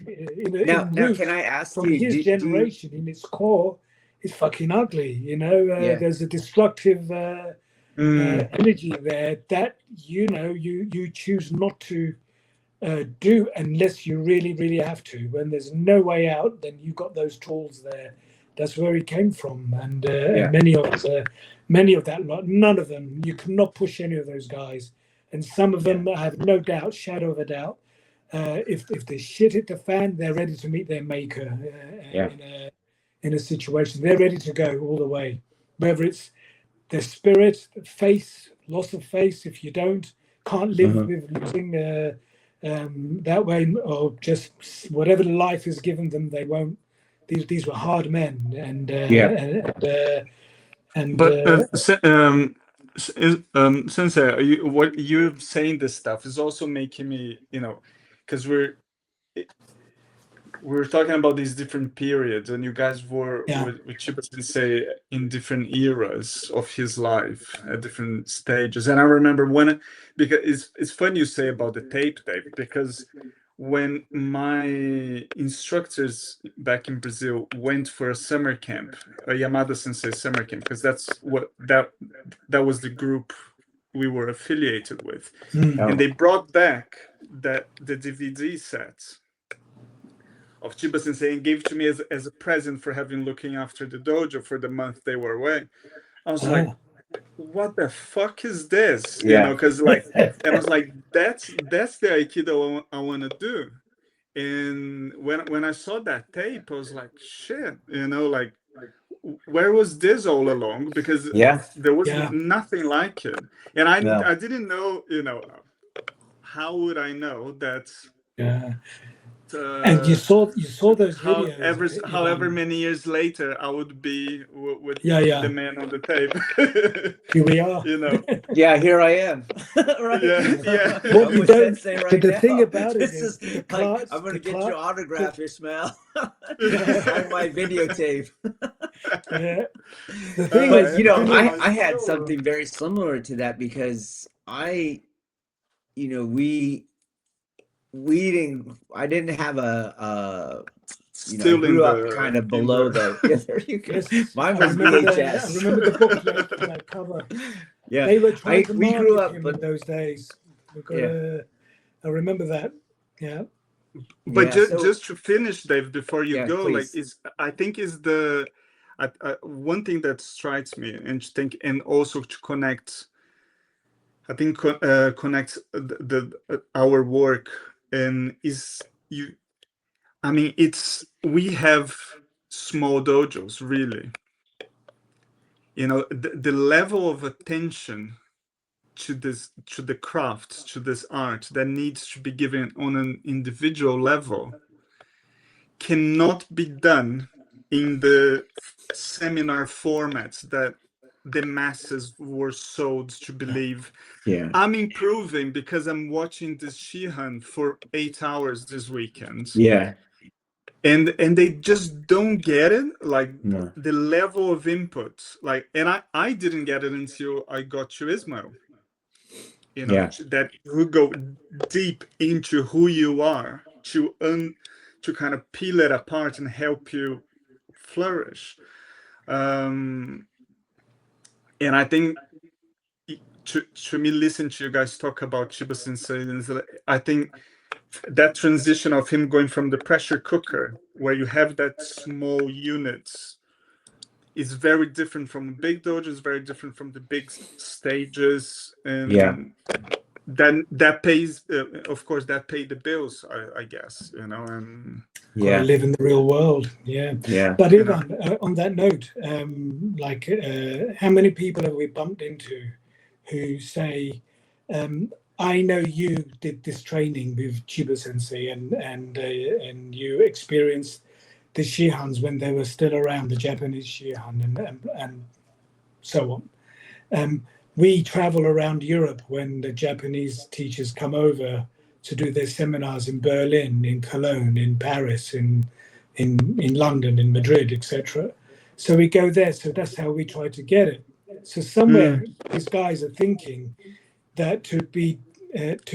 Now, can I ask from you? His generation, in its core, is fucking ugly. You know, there's a destructive energy there that you choose not to do unless you really have to. When there's no way out, then you've got those tools there. That's where it came from, and many of that lot, none of them, you cannot push any of those guys, and some of them, I have no doubt, shadow of a doubt, if the shit hit the fan, they're ready to meet their maker in a situation. They're ready to go all the way, whether it's their spirit, face, loss of face. If you can't live with losing that way, or just whatever life has given them, they won't. These were hard men, Sensei, what you're saying, this stuff is also making me, because we're talking about these different periods, and you guys were with Chiba Sensei in different eras of his life at different stages. And I remember because it's funny you say about the tape, Dave, because when my instructors back in Brazil went for a summer camp, a Yamada Sensei summer camp, because that was the group we were affiliated with, and they brought back the DVD set of Chiba Sensei and gave to me as a present for having looking after the dojo for the month they were away. I was like, what the fuck is this? Because and I was like, that's the Aikido I want to do. And when I saw that tape, I was like, shit, where was this all along? Because there was nothing like it. And I didn't know, how would I know that? And you saw those videos. However many years later, I would be with the man on the tape. Here we are. Yeah, here I am. Right. Yeah. What we don't say right the now. thing about it is the like, I'm going to get your autograph, Ismail, on my videotape. The thing But is, I had something very similar to that, because I didn't have I grew up kind of below the. There you go. Mine was VHS. I remember the booklet that cover. Yeah, they were trying to we grew up him in those days. I remember that. Yeah. But just to finish, Dave, before you go, please. I think is the one thing that strikes me, and also to connect. I think connects our work, and we have small dojos, really. The level of attention to the craft, to this art that needs to be given on an individual level cannot be done in the seminar formats that the masses were sold to believe. I'm improving because I'm watching this Shihan for 8 hours this weekend. And they just don't get it, the level of input, and I didn't get it until I got to Ismail. That who go deep into who you are to kind of peel it apart and help you flourish. And I think to me, listen to you guys talk about Chiba Sensei, I think that transition of him going from the pressure cooker, where you have that small units, is very different from big dojos, very different from the big stages, and then that pays, of course, that paid the bills, I guess, and gotta live in the real world. But Ivan, on that note, how many people have we bumped into who say, I know you did this training with Chiba Sensei, and you experienced the Shihans when they were still around, the Japanese Shihan, and so on. We travel around Europe when the Japanese teachers come over to do their seminars in Berlin, in Cologne, in Paris, in London, in Madrid, etc. So we go there. So that's how we try to get it. So somewhere these guys are thinking that to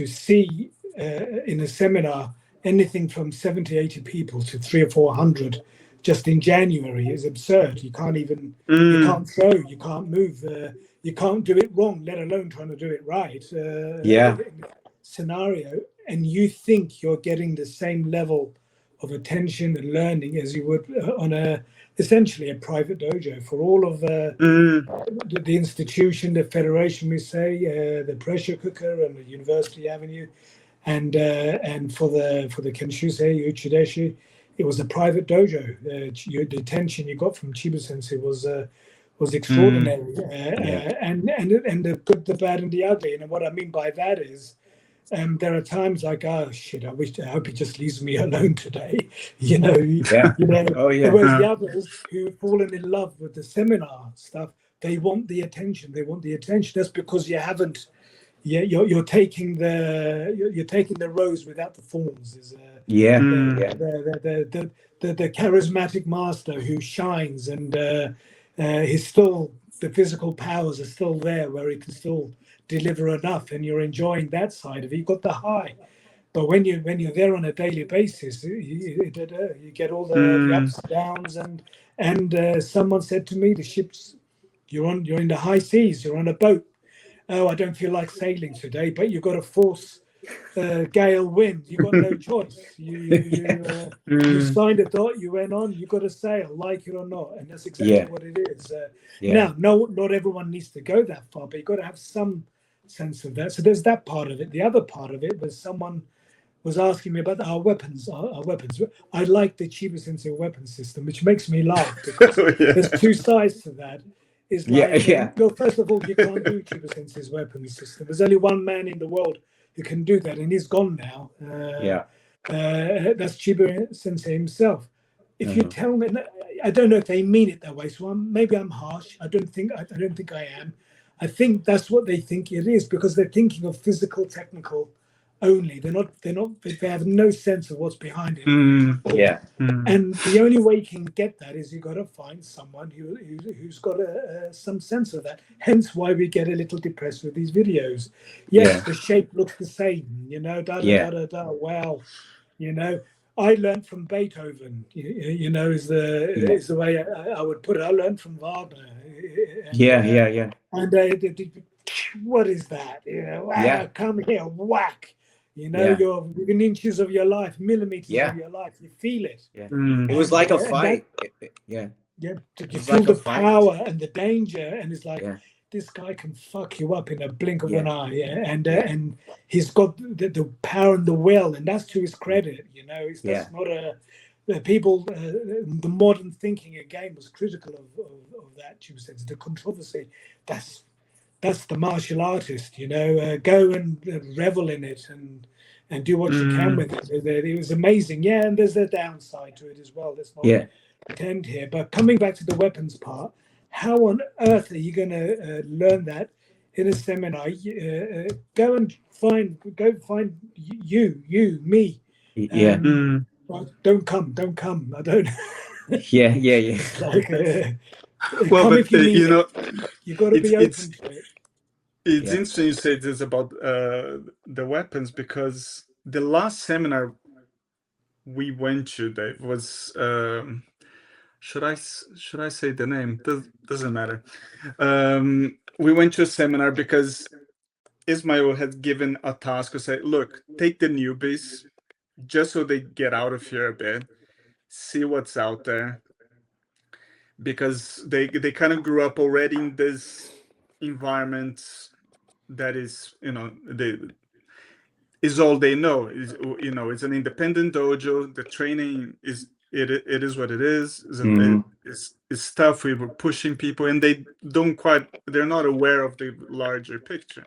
see in a seminar anything from 70, 80 people to 300 or 400 just in January is absurd. You can't even, you can't throw, you can't move. you can't do it wrong, let alone trying to do it right. Yeah. Scenario, and you think you're getting the same level of attention and learning as you would on essentially a private dojo for all of the institution, the federation, we say, the pressure cooker and the University Avenue, and for the Kenshusei Uchideshi, it was a private dojo. The attention you got from Chiba Sensei was extraordinary, and the good, the bad, and the ugly. And what I mean by that is, there are times like, oh shit, I hope he just leaves me alone today. You know, Oh yeah. Whereas the others who've fallen in love with the seminar stuff, they want the attention. They want the attention. That's because you haven't. Yeah, you're taking the rose without the thorns. Is the charismatic master who shines, and he's still, the physical powers are still there where he can still deliver enough, and you're enjoying that side of it. You've got the high, but when you're there on a daily basis, you get all the ups and downs. And someone said to me, the ship's you're in the high seas, you're on a boat. Oh, I don't feel like sailing today, but you've got to force gale wind. You've got no choice. You signed a dot, you went on, you've got to sail, like it or not. And that's exactly what it is. Now, not everyone needs to go that far, but you've got to have some sense of that. So there's that part of it. The other part of it was someone was asking me about our weapons. I like the Chiba Sensei weapon system, which makes me laugh because there's two sides to that. Is like, well, first of all, you can't do Chiba Sensei's weapons system. There's only one man in the world who can do that, and he's gone now. That's Chiba Sensei himself. If you tell me, I don't know if they mean it that way, so maybe I'm harsh. I don't think I am. I think that's what they think it is, because they're thinking of physical, technical only. They have no sense of what's behind it. And the only way you can get that is you got to find someone who's got some sense of that. Hence why we get a little depressed with these videos. Yes, the shape looks the same, you know, wow, you know. I learned from Beethoven, you know, is the way I would put it. I learned from Wagner. And what is that? You know, wow, come here, whack. You know, you're within inches of your life, millimeters of your life. You feel it. It was like a fight. You feel the power and the danger, and it's like, this guy can fuck you up in a blink of an eye. And he's got the power and the will, and that's to his credit. You know, that's not people. The modern thinking again was critical of that. Chiba Sensei, the controversy. That's the martial artist, you know. Go and revel in it and do what you can with it. It was amazing, and there's a downside to it as well. Let's not pretend here. But coming back to the weapons part, how on earth are you going to learn that in a seminar? Go find you, me. Don't come. I don't. Like, well, but you know, you got to be open to it. It's interesting you say this about the weapons, because the last seminar we went to, Dave, was should I say the name? Doesn't matter. We went to a seminar because Ismail had given a task to say, look, take the newbies just so they get out of here a bit, see what's out there, because they kind of grew up already in this environment that is, you know, is all they know. Is, you know, it's an independent dojo. The training is it is what it is. It's tough. We were pushing people, and they're not aware of the larger picture.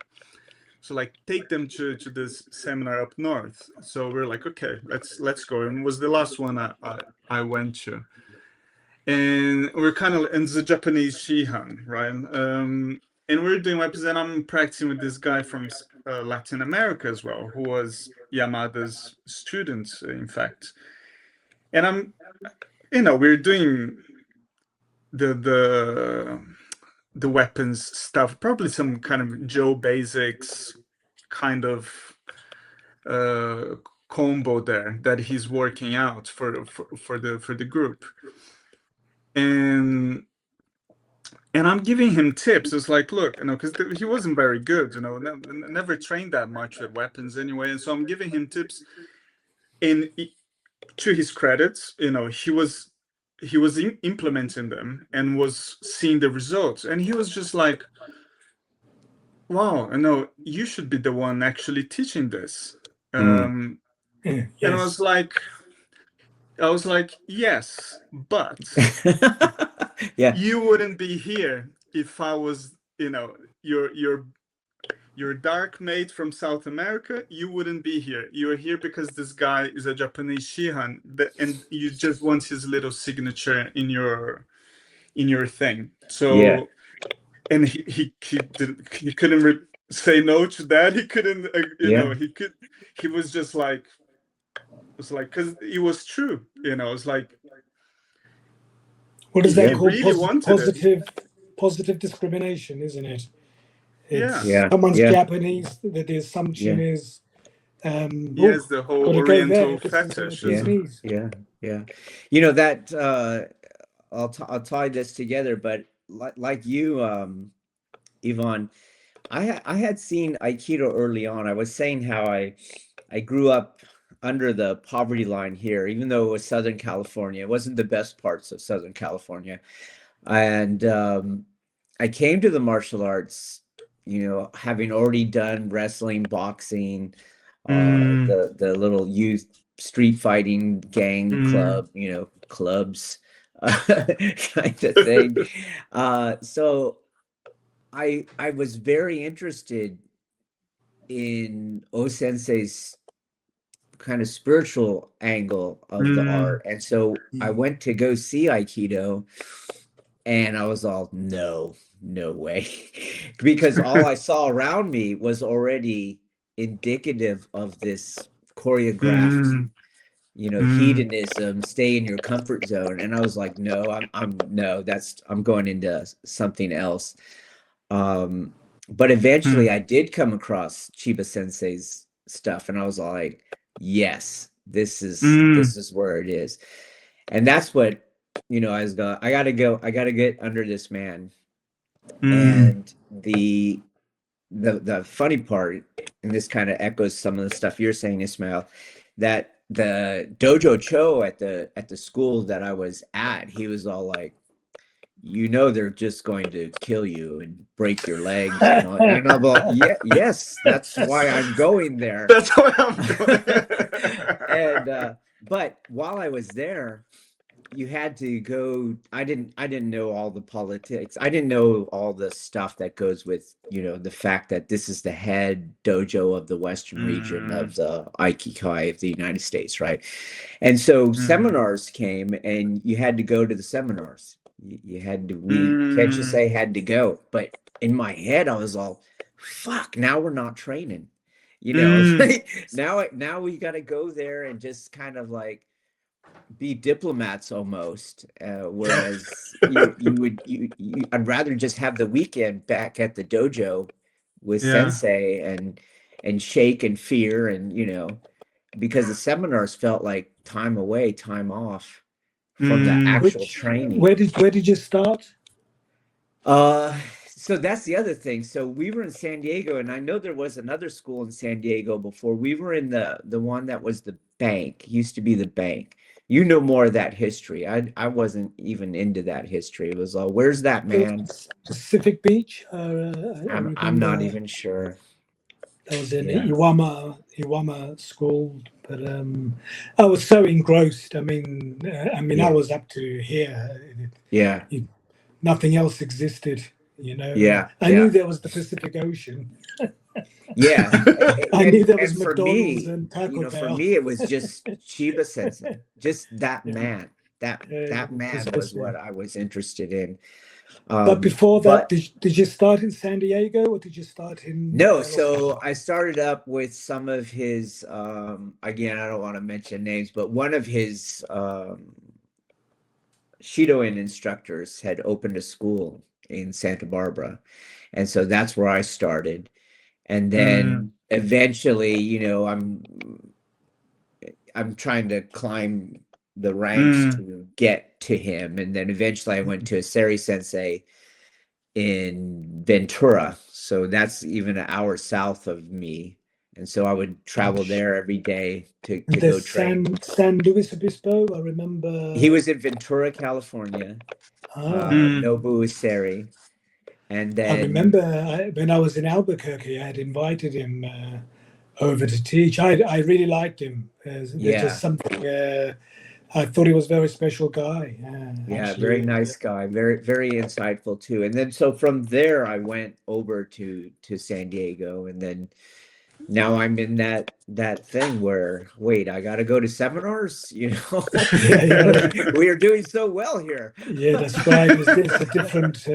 So like, take them to this seminar up north. So we're like, okay, let's go. And it was the last one I went to. And we're kind of, and it's a Japanese Shihan, right? And we're doing weapons, and I'm practicing with this guy from Latin America as well, who was Yamada's student, in fact. And I'm, you know, we're doing the weapons stuff, probably some kind of Joe Basics kind of combo there that he's working out for the group. And and I'm giving him tips. It's like, look, because he wasn't very good, never trained that much with weapons anyway. And so I'm giving him tips. And to his credits, he was implementing them and was seeing the results. And he was just like, wow, you should be the one actually teaching this. And I Yes. was like, yes, but Yeah. you wouldn't be here if I was, your dark mate from South America. You wouldn't be here. You're here because this guy is a Japanese Shihan, and you just want his little signature in your thing. So, Yeah. and he couldn't say no to that. He couldn't, Yeah. he was just like, because it was true, it's like, What is he that called? really wanted it. Positive discrimination, isn't it? It's Yeah. someone's Yeah. Japanese. That the assumption Yeah. is, He has the whole gotta go there Oriental because he's fetish. Yeah. Japanese. Yeah. Yeah. You know that I'll tie this together, but like you, Yvonne, I had seen Aikido early on. I was saying how I grew up under the poverty line here, even though it was Southern California. It wasn't the best parts of Southern California. And I came to the martial arts, having already done wrestling, boxing, the little youth street fighting gang club, clubs, kind of thing. So I was very interested in O Sensei's kind of spiritual angle of the art. And so I went to go see Aikido, and I was all, no way. Because all I saw around me was already indicative of this choreographed, hedonism, stay in your comfort zone. And I was like, no, I'm going into something else. But eventually I did come across Chiba Sensei's stuff, and I was like, yes, this is where it is. And that's what, I was going, I gotta get under this man. And the funny part, and this kind of echoes some of the stuff you're saying, Ismail, that the Dojo Cho at the school that I was at, he was all like, they're just going to kill you and break your legs and all. And I'm like, yes, that's why I'm going there. That's why I'm going. And but while I was there, you had to go. I didn't know all the politics. I didn't know all the stuff that goes with, the fact that this is the head dojo of the Western region of the Aikikai of the United States, right? And so seminars came, and you had to go to the seminars. You had to, Kensei had to go. But in my head, I was all, fuck, now we're not training. Now we got to go there and just kind of like be diplomats almost. Whereas I'd rather just have the weekend back at the dojo with Sensei and shake and fear, and because the seminars felt like time away, time off from the actual training. Where did you start? So that's the other thing. So we were in San Diego, and I know there was another school in San Diego before. We were in the one that was the bank, used to be the bank. You know more of that history. I wasn't even into that history. It was where's that man? Pacific Beach? I'm not even sure. That was in Iwama school, but I was so engrossed. I mean, I was up to here. Yeah. Nothing else existed, Yeah. I knew there was the Pacific Ocean. Yeah. I knew there was McDonald's and Taco Bell. For me, it was just Chiba Sensei, just that man. That man was what I was interested in. But before that, did you start in San Diego, or did you start in? No, so I started up with some of his, again, I don't want to mention names, but one of his Shidoin instructors had opened a school in Santa Barbara. And so that's where I started. And then eventually, I'm trying to climb the ranks to get to him. And then eventually I went to Seri Sensei, in Ventura. So that's even an hour south of me. And so I would travel there every day to And go there's train. San Luis Obispo. I remember. He was in Ventura, California, Ah, Nobu Useri. And I then, remember when I was in Albuquerque, I had invited him over to teach. I really liked him. There's just yeah, something. I thought he was a very special guy. yeah, very Actually, nice guy, very insightful too. And then so from there I went over to San Diego, and then now I'm in that thing where, wait, I got to go to seminars, yeah, we are doing so well here. yeah, that's right. It's a different.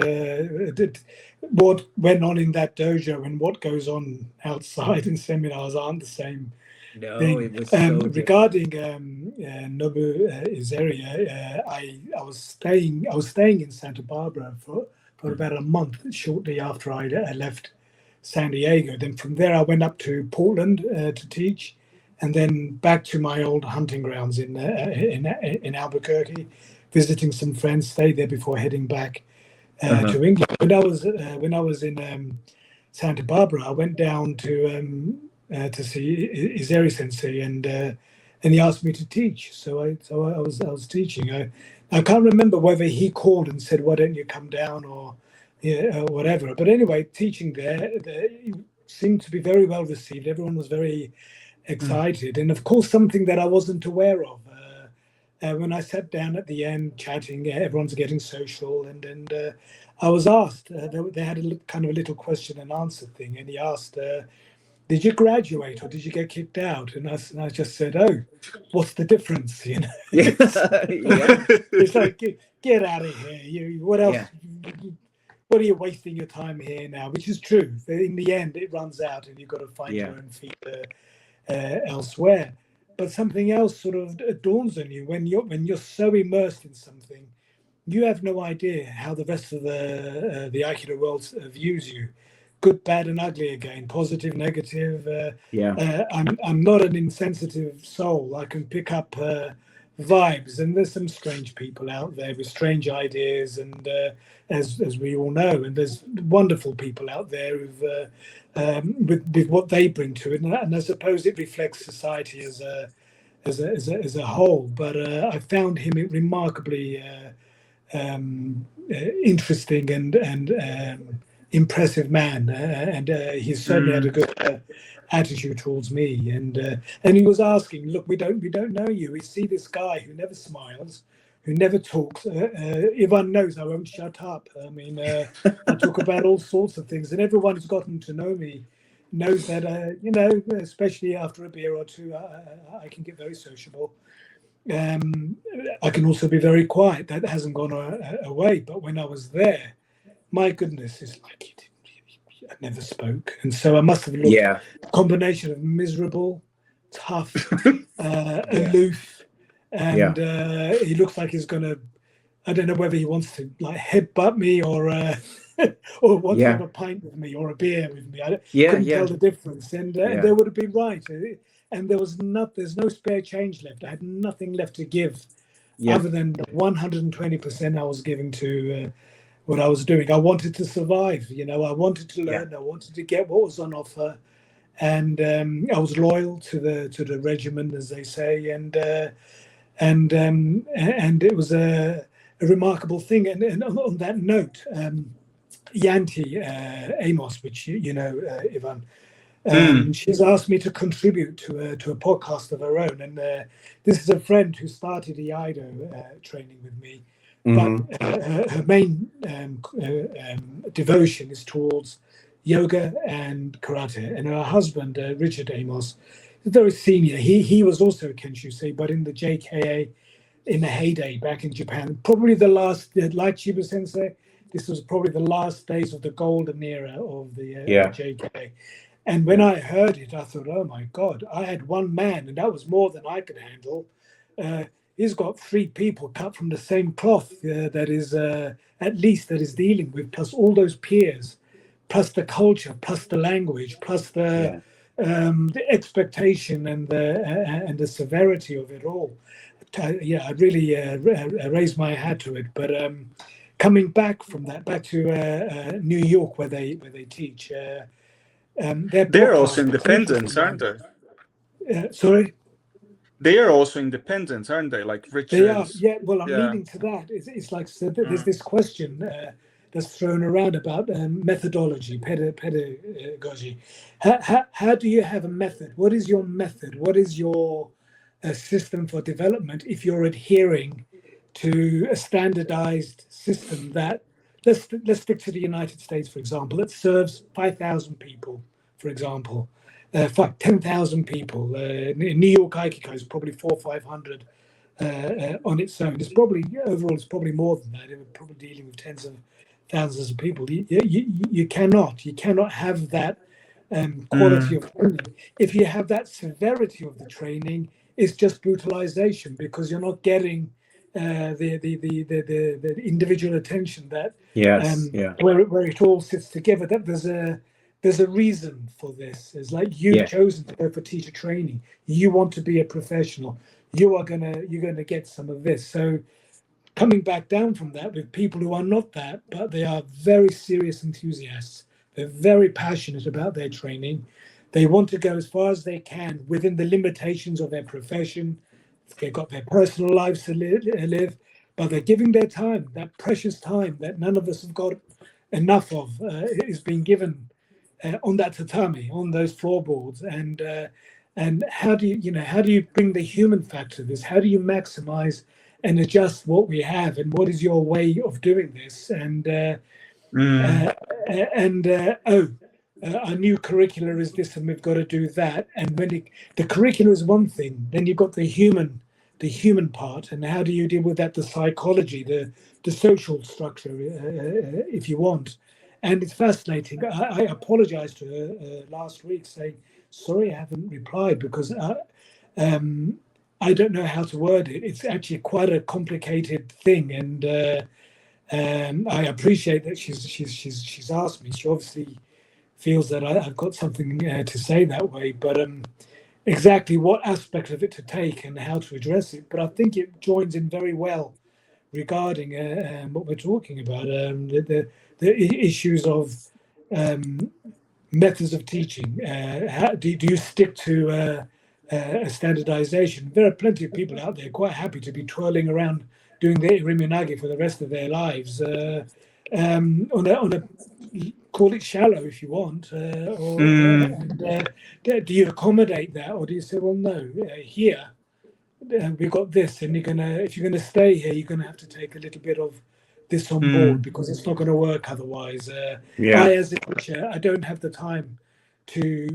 What went on in that dojo and what goes on outside in seminars aren't the same No, thing. it was so different. Regarding Nobu Izeri, I was staying in Santa Barbara for about a month shortly after I left San Diego. Then from there I went up to Portland to teach, and then back to my old hunting grounds in Albuquerque, visiting some friends. Stayed there before heading back to England. When I was in Santa Barbara, I went down to see Izeri Sensei, and he asked me to teach. So I was teaching. I can't remember whether he called and said, "Why don't you come down?" or whatever. But anyway, teaching there seemed to be very well received. Everyone was very excited, and of course, something that I wasn't aware of. When I sat down at the end chatting, everyone's getting social, and I was asked. They had a kind of a little question and answer thing, and he asked, "Did you graduate or did you get kicked out?" And I just said, "Oh, what's the difference?" You know, Yeah. it's like get out of here. What else? Yeah. What are you wasting your time here now? Which is true. In the end, it runs out, and you've got to find Yeah. your own feet elsewhere. But something else sort of dawns on you when you're so immersed in something. You have no idea how the rest of the Aikido world views you. Good, bad, and ugly again. Positive, negative. Yeah. I'm not an insensitive soul. I can pick up vibes, and there's some strange people out there with strange ideas, and as we all know, and there's wonderful people out there who've with what they bring to it, and I suppose it reflects society as a whole. But I found him remarkably interesting and impressive man, and he certainly had a good attitude towards me. And he was asking, "Look, we don't know you. We see this guy who never smiles, who never talks. Ivan knows I won't shut up. I mean, I talk about all sorts of things, and everyone who's gotten to know me knows that especially after a beer or two, I can get very sociable. I can also be very quiet. That hasn't gone away. But when I was there, my goodness, it's like I never spoke, and so I must have looked a combination of miserable, tough, aloof, and he looks like he's gonna. I don't know whether he wants to like headbutt me or or wants to have a pint with me or a beer with me. I couldn't tell the difference, and they would have been right. And there's no spare change left. I had nothing left to give, other than the 120% I was giving to what I was doing. I wanted to survive. I wanted to learn. I wanted to get what was on offer, and I was loyal to the regiment, as they say, and it was a remarkable thing. And on that note, Yanti Amos, which Ivan. She's asked me to contribute to a podcast of her own, and this is a friend who started the Iaido training with me, but her main devotion is towards yoga and karate. And her husband, Richard Amos, is very senior. He was also a Kenshusei, but in the JKA in the heyday back in Japan, probably the last, like Chiba Sensei, this was probably the last days of the golden era of the JKA. And when I heard it, I thought, oh my God, I had one man, and that was more than I could handle. He's got 3 people cut from the same cloth that is dealing with, plus all those peers, plus the culture, plus the language, plus the expectation and the severity of it all. I really raised my hat to it. But coming back from that, back to New York where they teach. They're also independent, aren't they? Sorry. They are also independent, aren't they? Like Richard. They are, yeah. Well, I'm leading to that. It's like, so there's this question that's thrown around about methodology, pedagogy. How do you have a method? What is your method? What is your system for development if you're adhering to a standardized system that, let's stick to the United States, for example, that serves 5,000 people, for example. 10,000 people. New York Aikido is probably 400 or 500 on its own. It's probably overall, it's probably more than that. We're probably dealing with tens of thousands of people. You cannot have that quality of training. If you have that severity of the training, it's just brutalization, because you're not getting the individual attention that where it all sits together. That there's a reason for this. It's like you've chosen to go for teacher training. You want to be a professional. You're gonna get some of this. So coming back down from that with people who are not that, but they are very serious enthusiasts. They're very passionate about their training. They want to go as far as they can within the limitations of their profession. They've got their personal lives to live, but they're giving their time, that precious time that none of us have got enough of, is being given on that tatami, on those floorboards. And how do you bring the human factor to this? How do you maximize and adjust what we have, and what is your way of doing this? And our new curricula is this, and we've got to do that. And when the curricula is one thing, then you've got the human part, and how do you deal with that? The psychology, the social structure, if you want. And it's fascinating. I apologized to her last week, saying, sorry, I haven't replied, because I don't know how to word it. It's actually quite a complicated thing, and I appreciate that she's asked me. She obviously feels that I've got something to say that way, but exactly what aspect of it to take and how to address it. But I think it joins in very well regarding what we're talking about, the issues of methods of teaching. How do you stick to a standardization? There are plenty of people out there quite happy to be twirling around doing their iriminage for the rest of their lives, on a call it shallow if you want, do you accommodate that, or do you say, well, no, here we've got this, and if you're gonna stay here, you're gonna have to take a little bit of this on board, because it's not going to work otherwise. I, as a teacher, I don't have the time to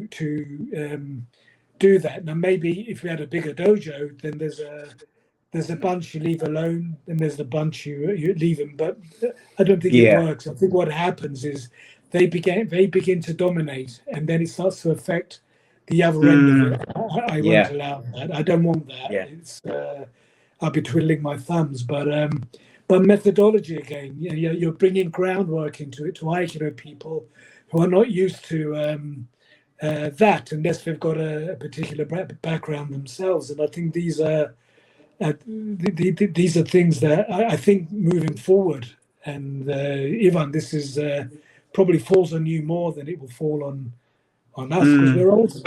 do that. Now, maybe if we had a bigger dojo, then there's a bunch you leave alone, and there's the bunch you leave them. But I don't think it works. I think what happens is they begin to dominate, and then it starts to affect the other end of it. I won't allow that. I don't want that. It's I'll be twiddling my thumbs, but methodology again. You're bringing groundwork into it to Aikido people who are not used to that, unless they've got a particular background themselves. And I think these are things that I think moving forward. And Ivan, this is probably falls on you more than it will fall on us, because we're older.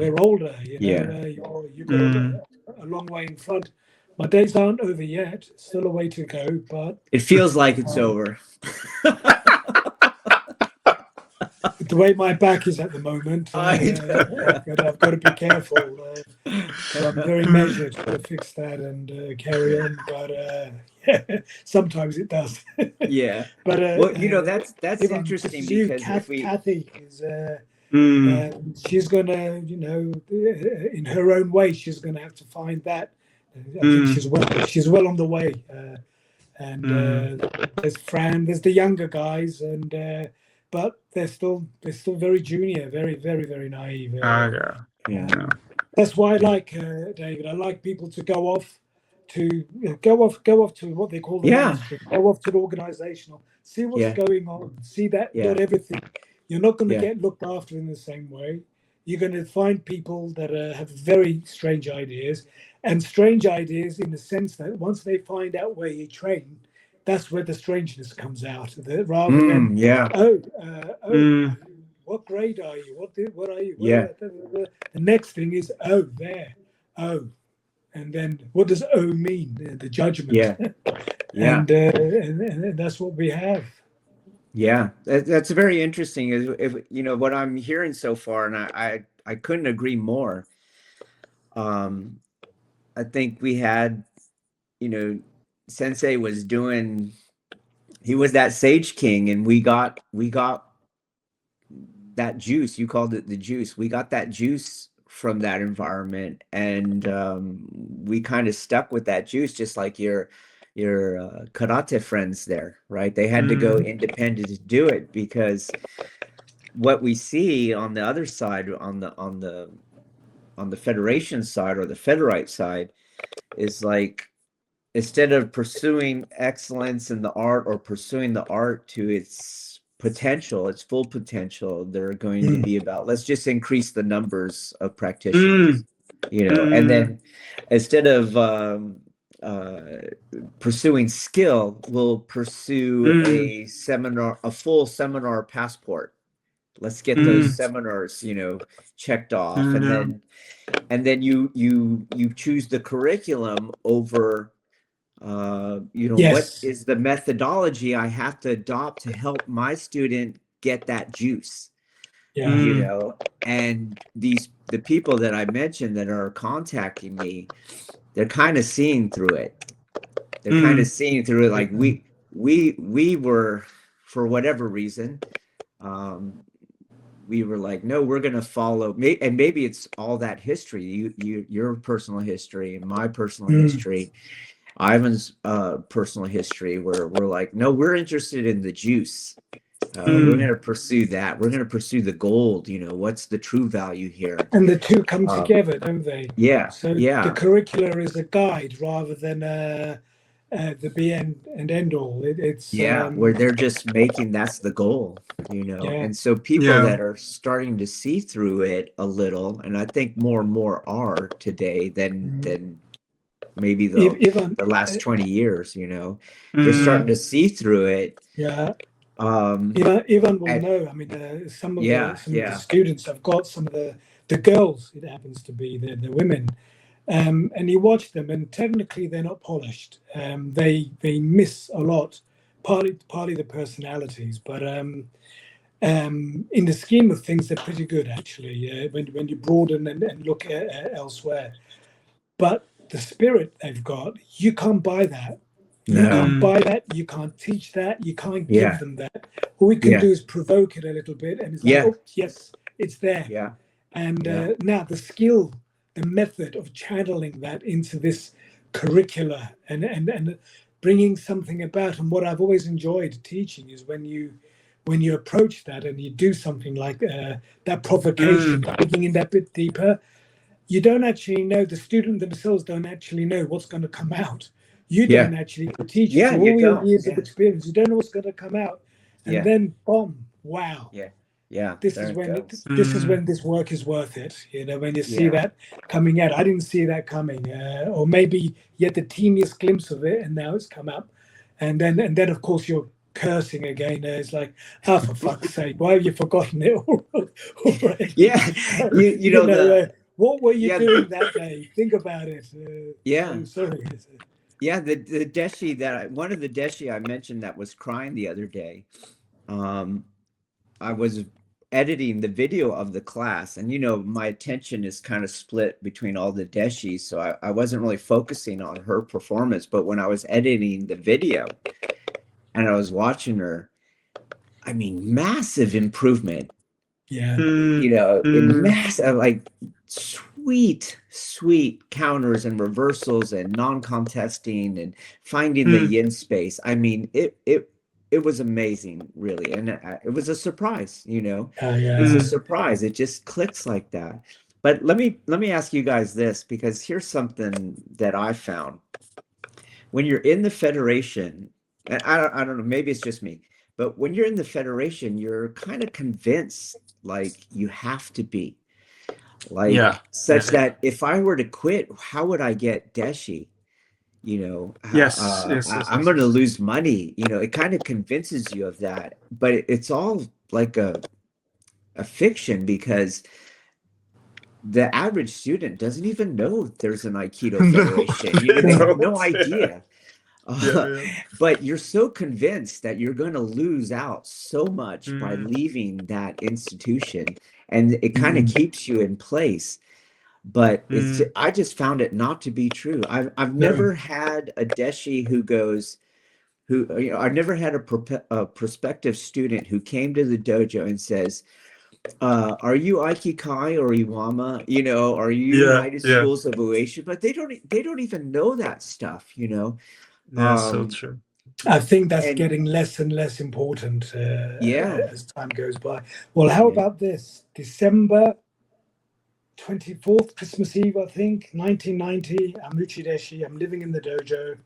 You've got a long way in front. My days aren't over yet. Still a way to go, but it feels like it's over. The way my back is at the moment, I've got to be careful. So I'm very measured to fix that and carry on. But sometimes it does. But well, that's interesting, because Kathy is. She's gonna, in her own way, she's gonna have to find that. I think she's well on the way, and there's Fran, there's the younger guys, and but they're still very junior, very, very, very naive. That's why I like David. I like people to go off to what they call the mainstream, go off to the organizational, see what's going on, see that not everything. You're not going to get looked after in the same way. You're going to find people that have very strange ideas. And strange ideas in the sense that once they find out where you train, that's where the strangeness comes out. Rather than Yeah. what grade are you? What are you? Yeah. The next thing is there. And then what does mean? The judgment. Yeah. Yeah. And that's what we have. Yeah, that's very interesting. If you know what I'm hearing so far, and I couldn't agree more. I think we had, Sensei was he was that Sage King, and we got that juice. You called it the juice. We got that juice from that environment, and we kind of stuck with that juice, just like your karate friends there, right? They had to go independent to do it, because what we see on the other side, on the Federation side or the Federite side, is like, instead of pursuing excellence in the art, or pursuing the art to its potential, its full potential, they're going to be about, let's just increase the numbers of practitioners, and then instead of pursuing skill, we'll pursue a full seminar passport. Let's get those seminars, checked off, and then you choose the curriculum over, what is the methodology I have to adopt to help my student get that juice. And the people that I mentioned that are contacting me, they're kind of seeing through it. They're kind of seeing through it. Like we were, for whatever reason, we were like, no, we're going to follow, and maybe it's all that history, your personal history and my personal history, Ivan's personal history, where we're like, no, we're interested in the juice. We're going to pursue that. We're going to pursue the gold. What's the true value here? And the two come together, don't they? Yeah. So the curricula is a guide rather than the be and end all. It's where they're just making, that's the goal, and so people that are starting to see through it a little, and I think more and more are today than maybe the last 20 years, they're starting to see through it. Ivan will know. I mean, some of the students have got some of the girls, it happens to be the women, and you watch them, and technically they're not polished. They miss a lot, partly the personalities, but in the scheme of things, they're pretty good actually. When you broaden and look elsewhere, but the spirit they've got, you can't buy that. You can't buy that. You can't teach that. You can't give them that. All we can do is provoke it a little bit, and it's like, oh, yes, it's there. And now the skill, the method of channeling that into this curricula and bringing something about. And what I've always enjoyed teaching is when you approach that and you do something like that provocation, digging in that bit deeper. You don't actually know, the student themselves don't actually know what's going to come out. You don't actually teach for all your years of experience. You don't know what's going to come out, and then boom, wow. This is when this work is worth it. When you see that coming out. I didn't see that coming, or maybe yet the teeniest glimpse of it, and now it's come up, and then of course you're cursing again. It's like, for fuck's sake, why have you forgotten it already? What were you doing that day? Think about it. I'm sorry. Yeah, the deshi one of the deshi I mentioned that was crying the other day. I was editing the video of the class, and my attention is kind of split between all the deshis, so I wasn't really focusing on her performance. But when I was editing the video and I was watching her, I mean, massive improvement. Massive, like sweet counters and reversals and non-contesting and finding the yin space. I mean, it was amazing, really, and it was a surprise. It's a surprise. It just clicks like that. But let me ask you guys this, because here's something that I found. When you're in the Federation, and I don't know, maybe it's just me, but when you're in the Federation, you're kind of convinced, like, you have to be. Like, such that if I were to quit, how would I get deshi? Yes, yes, yes, I'm yes, going to yes. lose money. It kind of convinces you of that, but it's all like a fiction, because the average student doesn't even know there's an Aikido No, federation. they They have don't. no Yeah, idea. yeah, yeah. But you're so convinced that you're going to lose out so much by Mm, leaving that institution, and it kind of mm, keeps you in place. But mm. I just found it not to be true. I've No. never had a deshi who goes, I've never had a prospective student who came to the dojo and says, are you Aikikai or Iwama? Are you Yeah, United yeah, Schools of Ueshu? But they don't even know that stuff. yeah. So Um, true. I think that's and getting less and less important yeah, as time goes by. Well, how yeah, about this? December 24th, Christmas Eve, I think, 1990. I'm Uchideshi. I'm living in the dojo,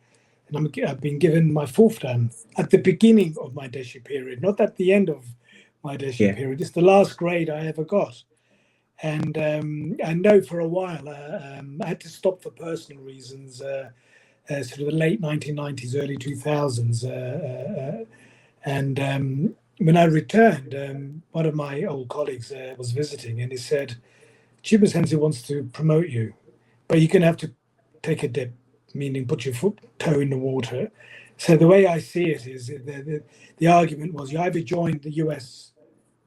and I've been given my fourth dan at the beginning of my deshi period, not at the end of my deshi yeah, period. It's the last grade I ever got. And I know for a while I had to stop for personal reasons, sort of the late 1990s, early 2000s. And when I returned, one of my old colleagues was visiting, and he said, Chiba Sensei wants to promote you, but you're going to have to take a dip, meaning put your toe in the water. So the way I see it is the argument was you either joined the US,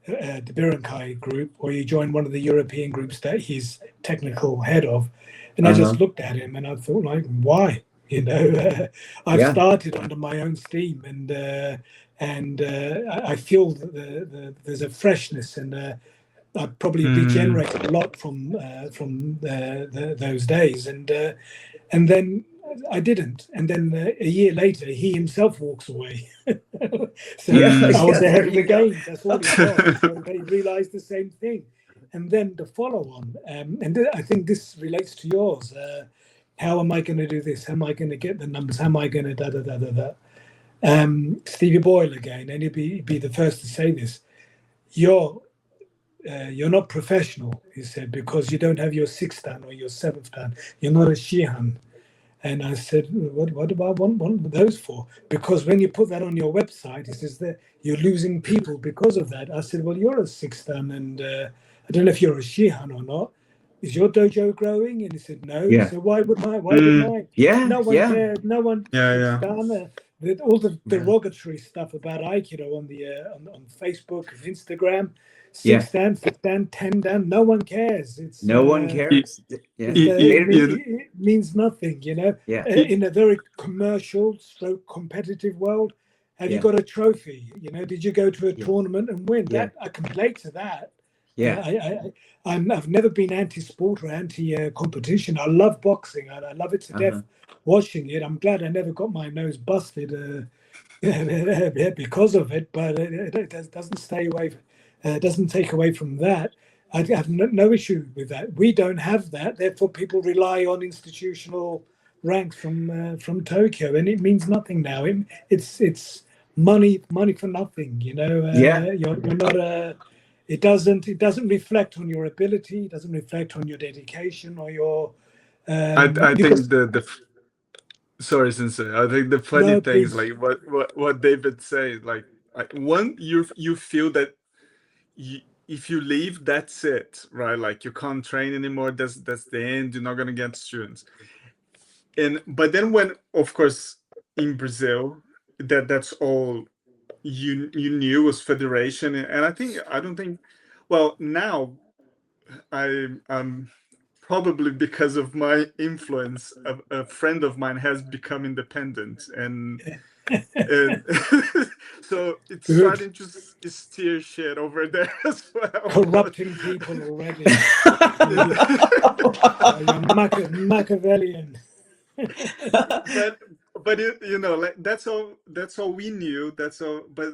the Birankai group, or you join one of the European groups that he's technical head of. And I uh-huh, just looked at him and I thought, like, why? I've yeah, started under my own steam, and I feel that there's a freshness, and I probably Mm, degenerated a lot from those days, and then I didn't, and then a year later he himself walks away. So yeah, I mm. was yeah. ahead There of the you go. game. That's all it was. So they realised the same thing, and then the follow-on, I think this relates to yours. How am I going to do this? How am I going to get the numbers? How am I going to da da da da da? Stevie Boyle again, and he'd be the first to say this. You're you're not professional, he said, because you don't have your sixth dan or your seventh dan. You're not a Shihan. And I said, what do I want one of those for? Because when you put that on your website, he says that you're losing people because of that. I said, well, you're a sixth dan, and I don't know if you're a Shihan or not. Is your dojo growing? And he said, no. Yeah, So why would mine? Why would Mm, mine? yeah, No one yeah, cared. No one yeah, sixth yeah, dan. All the yeah, derogatory stuff about Aikido on the on Facebook and Instagram, yeah. six dan, fifth dan, 10 dan. No one cares. No one you, cares. Yeah, It's they don't. it means nothing, Yeah, you, in a very commercial, stroke competitive world. Have you yeah, got a trophy? Did you go to a yeah, tournament and win? yeah, That I can play to that. yeah. I've never been anti-sport or anti-competition. I love boxing. I love it to Uh-huh. death. Watching it, I'm glad I never got my nose busted because of it. But it doesn't stay away. Doesn't take away from that. I have no issue with that. We don't have that. Therefore, people rely on institutional ranks from Tokyo, and it means nothing now. It's money for nothing. Yeah, You're not a. It doesn't reflect on your ability. It doesn't reflect on your dedication or your. I You can think sorry, Sensei. I think the funny no, thing is please. like what David said. Like, one, you feel that if you leave, that's it, right? Like, you can't train anymore. That's the end. You're not gonna get students. But then, when, of course, in Brazil, that's all you knew was federation. And I don't think, well, now I'm probably, because of my influence, a friend of mine has become independent, and so it's Good. starting to steer shit over there as well. But Corrupting people already. You're Machiavellian. but like, that's all we knew. That's all. But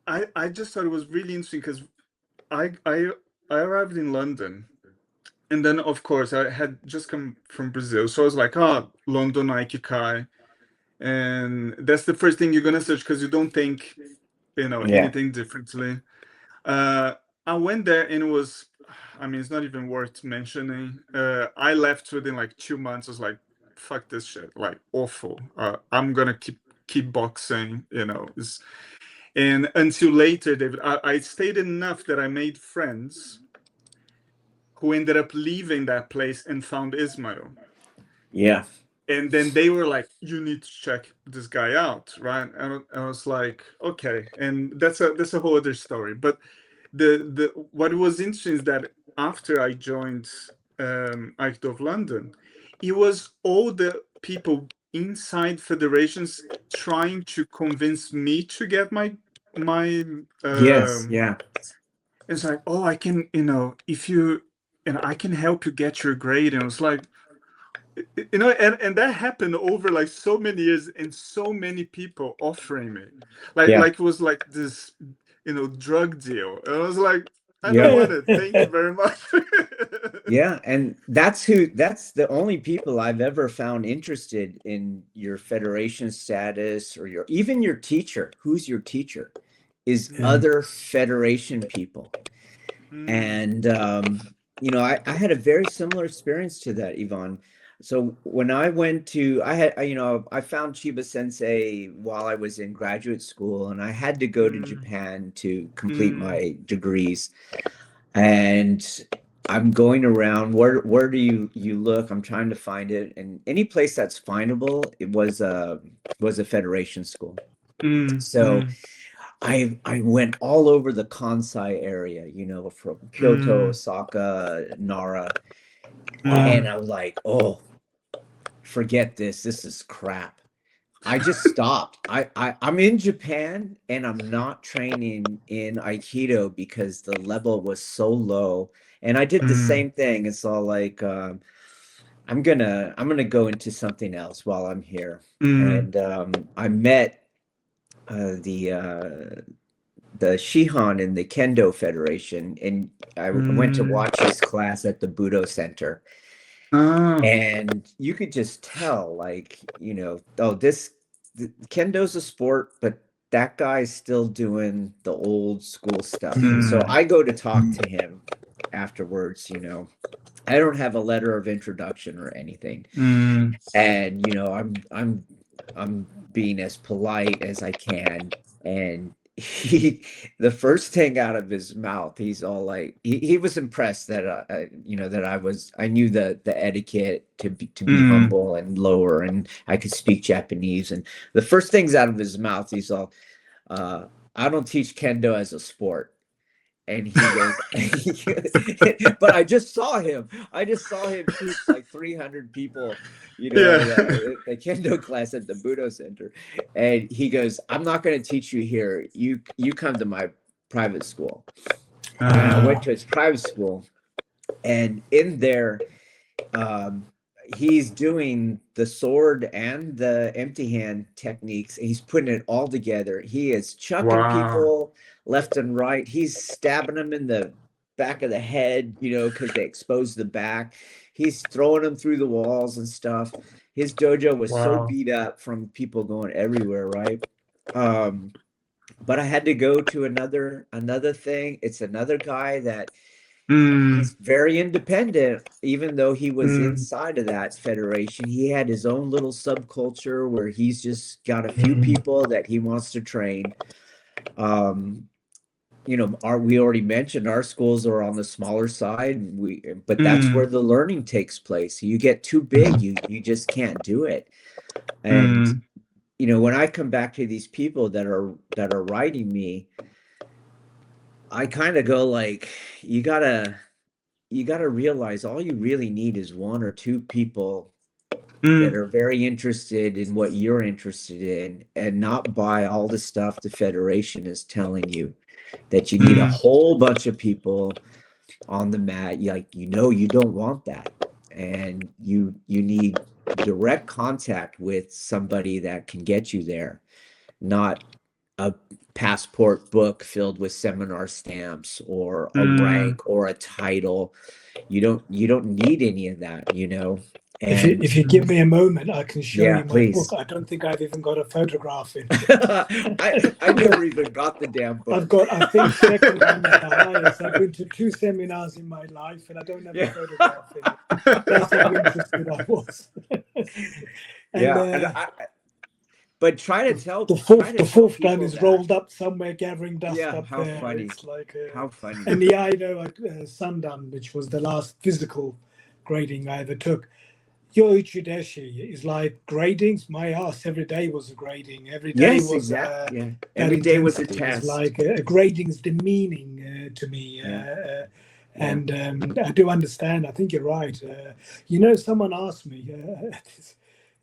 I just thought it was really interesting, because I I I arrived in London. And then, of course, I had just come from Brazil. So I was like, London Aikikai. And that's the first thing you're going to search, because you don't think, yeah, anything differently. Uh, I went there, and it was, I mean, it's not even worth mentioning. I left within like 2 months. I was like, fuck this shit, like awful. I'm gonna keep boxing, and until later, David, I stayed enough that I made friends who ended up leaving that place and found Ismail. Yeah. And then they were like, you need to check this guy out, right? And I was like, okay. And that's a whole other story. But the what was interesting is that after I joined Aikido of London, it was all the people inside federations trying to convince me to get my Yes. Yeah. it's like, oh, I can, if you, and I can help you get your grade. And it was like, and that happened over like so many years, and so many people offering me, like it was like this, drug deal. And I was like, I don't want it. Thank you very much. Yeah, and that's the only people I've ever found interested in your federation status, or even your teacher. Who's your teacher? Is other federation people. And I had a very similar experience to that, Ivan. So when I went to, I found Chiba Sensei while I was in graduate school, and I had to go to Japan to complete my degrees. And I'm going around, where do you look? I'm trying to find it, and any place that's findable, it was a federation school. So I went all over the Kansai area, from Kyoto, Osaka, Nara, and I was like, oh, forget this. This is crap. I just stopped. I'm in Japan, and I'm not training in Aikido because the level was so low. And I did the same thing. It's all like, I'm gonna go into something else while I'm here. And I met the Shihan in the Kendo Federation, and I went to watch his class at the Budo Center. And you could just tell, like, Kendo's a sport, but that guy's still doing the old school stuff. And so I go to talk to him afterwards. I don't have a letter of introduction or anything, and I'm being as polite as I can, and the first thing out of his mouth, he's all like, he was impressed that that I knew the etiquette to be humble and lower, and I could speak Japanese. And the first things out of his mouth, he's all, I don't teach Kendo as a sport. And he goes, but I just saw him teach like 300 people, the Kendo class at the Budo Center. And he goes, I'm not going to teach you here. You come to my private school. And I went to his private school, and in there, he's doing the sword and the empty hand techniques. He's putting it all together. He is chucking people left and right. He's stabbing them in the back of the head, because they expose the back. He's throwing them through the walls and stuff. His dojo was so beat up from people going everywhere, right? But I had to go to another thing. It's another guy that he's very independent, even though he was inside of that federation. He had his own little subculture where he's just got a few people that he wants to train. We already mentioned our schools are on the smaller side, but that's where the learning takes place. You get too big, you just can't do it. And when I come back to these people that are writing me, I kind of go like, you gotta realize all you really need is one or two people that are very interested in what you're interested in, and not buy all the stuff the Federation is telling you, that you need a whole bunch of people on the mat. You don't want that. And you need direct contact with somebody that can get you there, not a passport book filled with seminar stamps or a rank or a title. You don't need any of that, And if you give me a moment, I can show you my please. book. I don't think I've even got a photograph in. I never even got the damn book. I've got, I think, second-hand is the highest. I've been to 2 seminars in my life, and I don't have a photograph in it. That's how interested I was. And, Yeah, and but try to tell the try to tell fourth gun people is that. rolled up somewhere, gathering dust Yeah, up how there. funny. It's like, How funny. and the Idaho Sundown, which was the last physical grading I ever took. Your Uchideshi is like gradings. My ass every day was a grading. Every day Yes, was exactly. Yeah. that Every day was a intensity. It's test. like a grading's demeaning to me. Yeah. And I do understand. I think you're right. Someone asked me.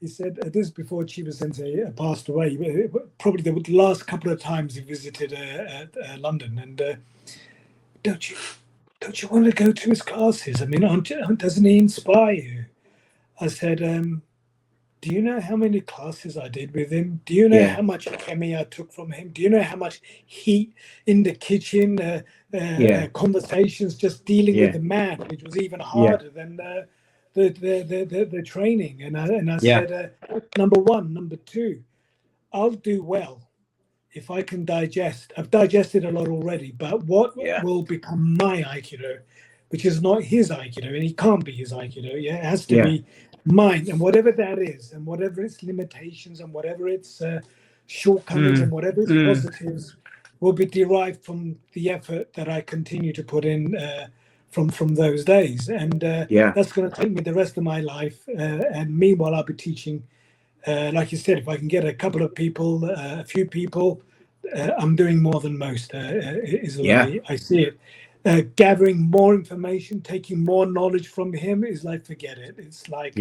He said this before Chiba Sensei passed away. Probably the last couple of times he visited London. And don't you want to go to his classes? I mean, doesn't he inspire you? I said, do you know how many classes I did with him? Do you know Yeah. how much chemi I took from him? Do you know how much heat in the kitchen, conversations, just dealing with the man, which was even harder than the training? And I said, number one, number two, I'll do well if I can digest. I've digested a lot already, but what will become my Aikido, which is not his Aikido, and he can't be his Aikido. It has to be mine, and whatever that is, and whatever its limitations, and whatever its shortcomings, and whatever its positives, will be derived from the effort that I continue to put in from those days. And that's going to take me the rest of my life. And meanwhile, I'll be teaching. Like you said, if I can get a couple of people, a few people, I'm doing more than most, is the way I see it. Gathering more information, taking more knowledge from him is like, forget it. It's like,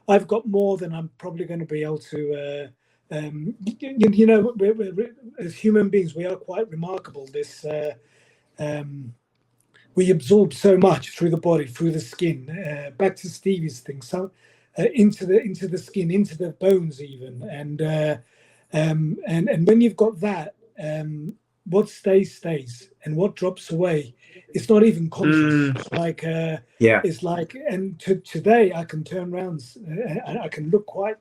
I've got more than I'm probably going to be able to, we're, as human beings, we are quite remarkable. We absorb so much through the body, through the skin. Back to Stevie's thing, into the skin, into the bones, even. And when you've got that, what stays, and what drops away, it's not even conscious. It's like it's like, and today I can turn around, I can look quite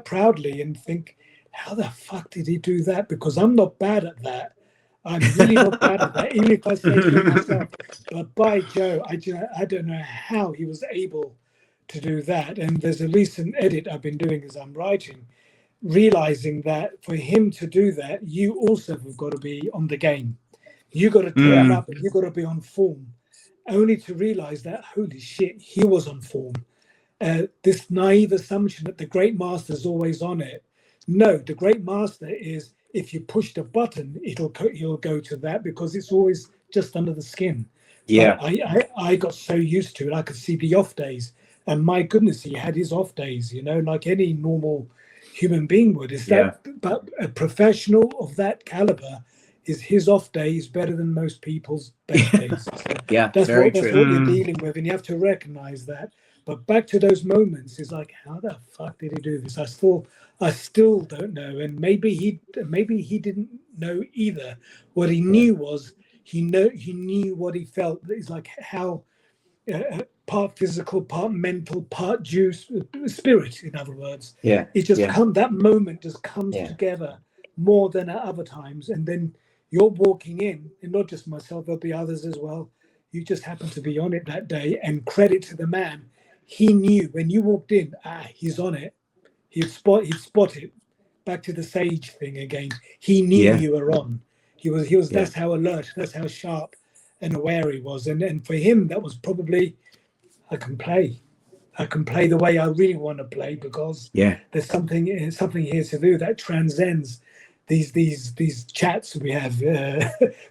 proudly and think, how the fuck did he do that? Because I'm not bad at that. I'm really not bad at that, even if I say so myself. But by Joe, I don't know how he was able to do that. And there's a recent edit I've been doing as I'm writing, realizing that for him to do that, you also have got to be on the game. You got to turn up, and you got to be on form. Only to realize that, holy shit, he was on form. This naive assumption that the great master is always on it. No, the great master is, if you push the button, he'll go to that, because it's always just under the skin. Yeah. But I got so used to it, I could see the off days, and my goodness, he had his off days, like any normal human being would. But a professional of that caliber, is his off day is better than most people's best days. So that's what you're dealing with, and you have to recognize that. But back to those moments, is like, how the fuck did he do this? I still don't know, and maybe he didn't know either. What he knew was he knew what he felt. It's like how part physical, part mental, part juice, spirit. In other words, it just that moment just comes together more than at other times, and then you're walking in, and not just myself, there'll be others as well. You just happen to be on it that day, and credit to the man. He knew when you walked in, he's on it. He'd spot it. Back to the sage thing again. He knew you were on. He was. That's how alert. That's how sharp and aware he was. And for him, that was probably, I can play the way I really want to play, because there's something here to do that transcends these chats we have,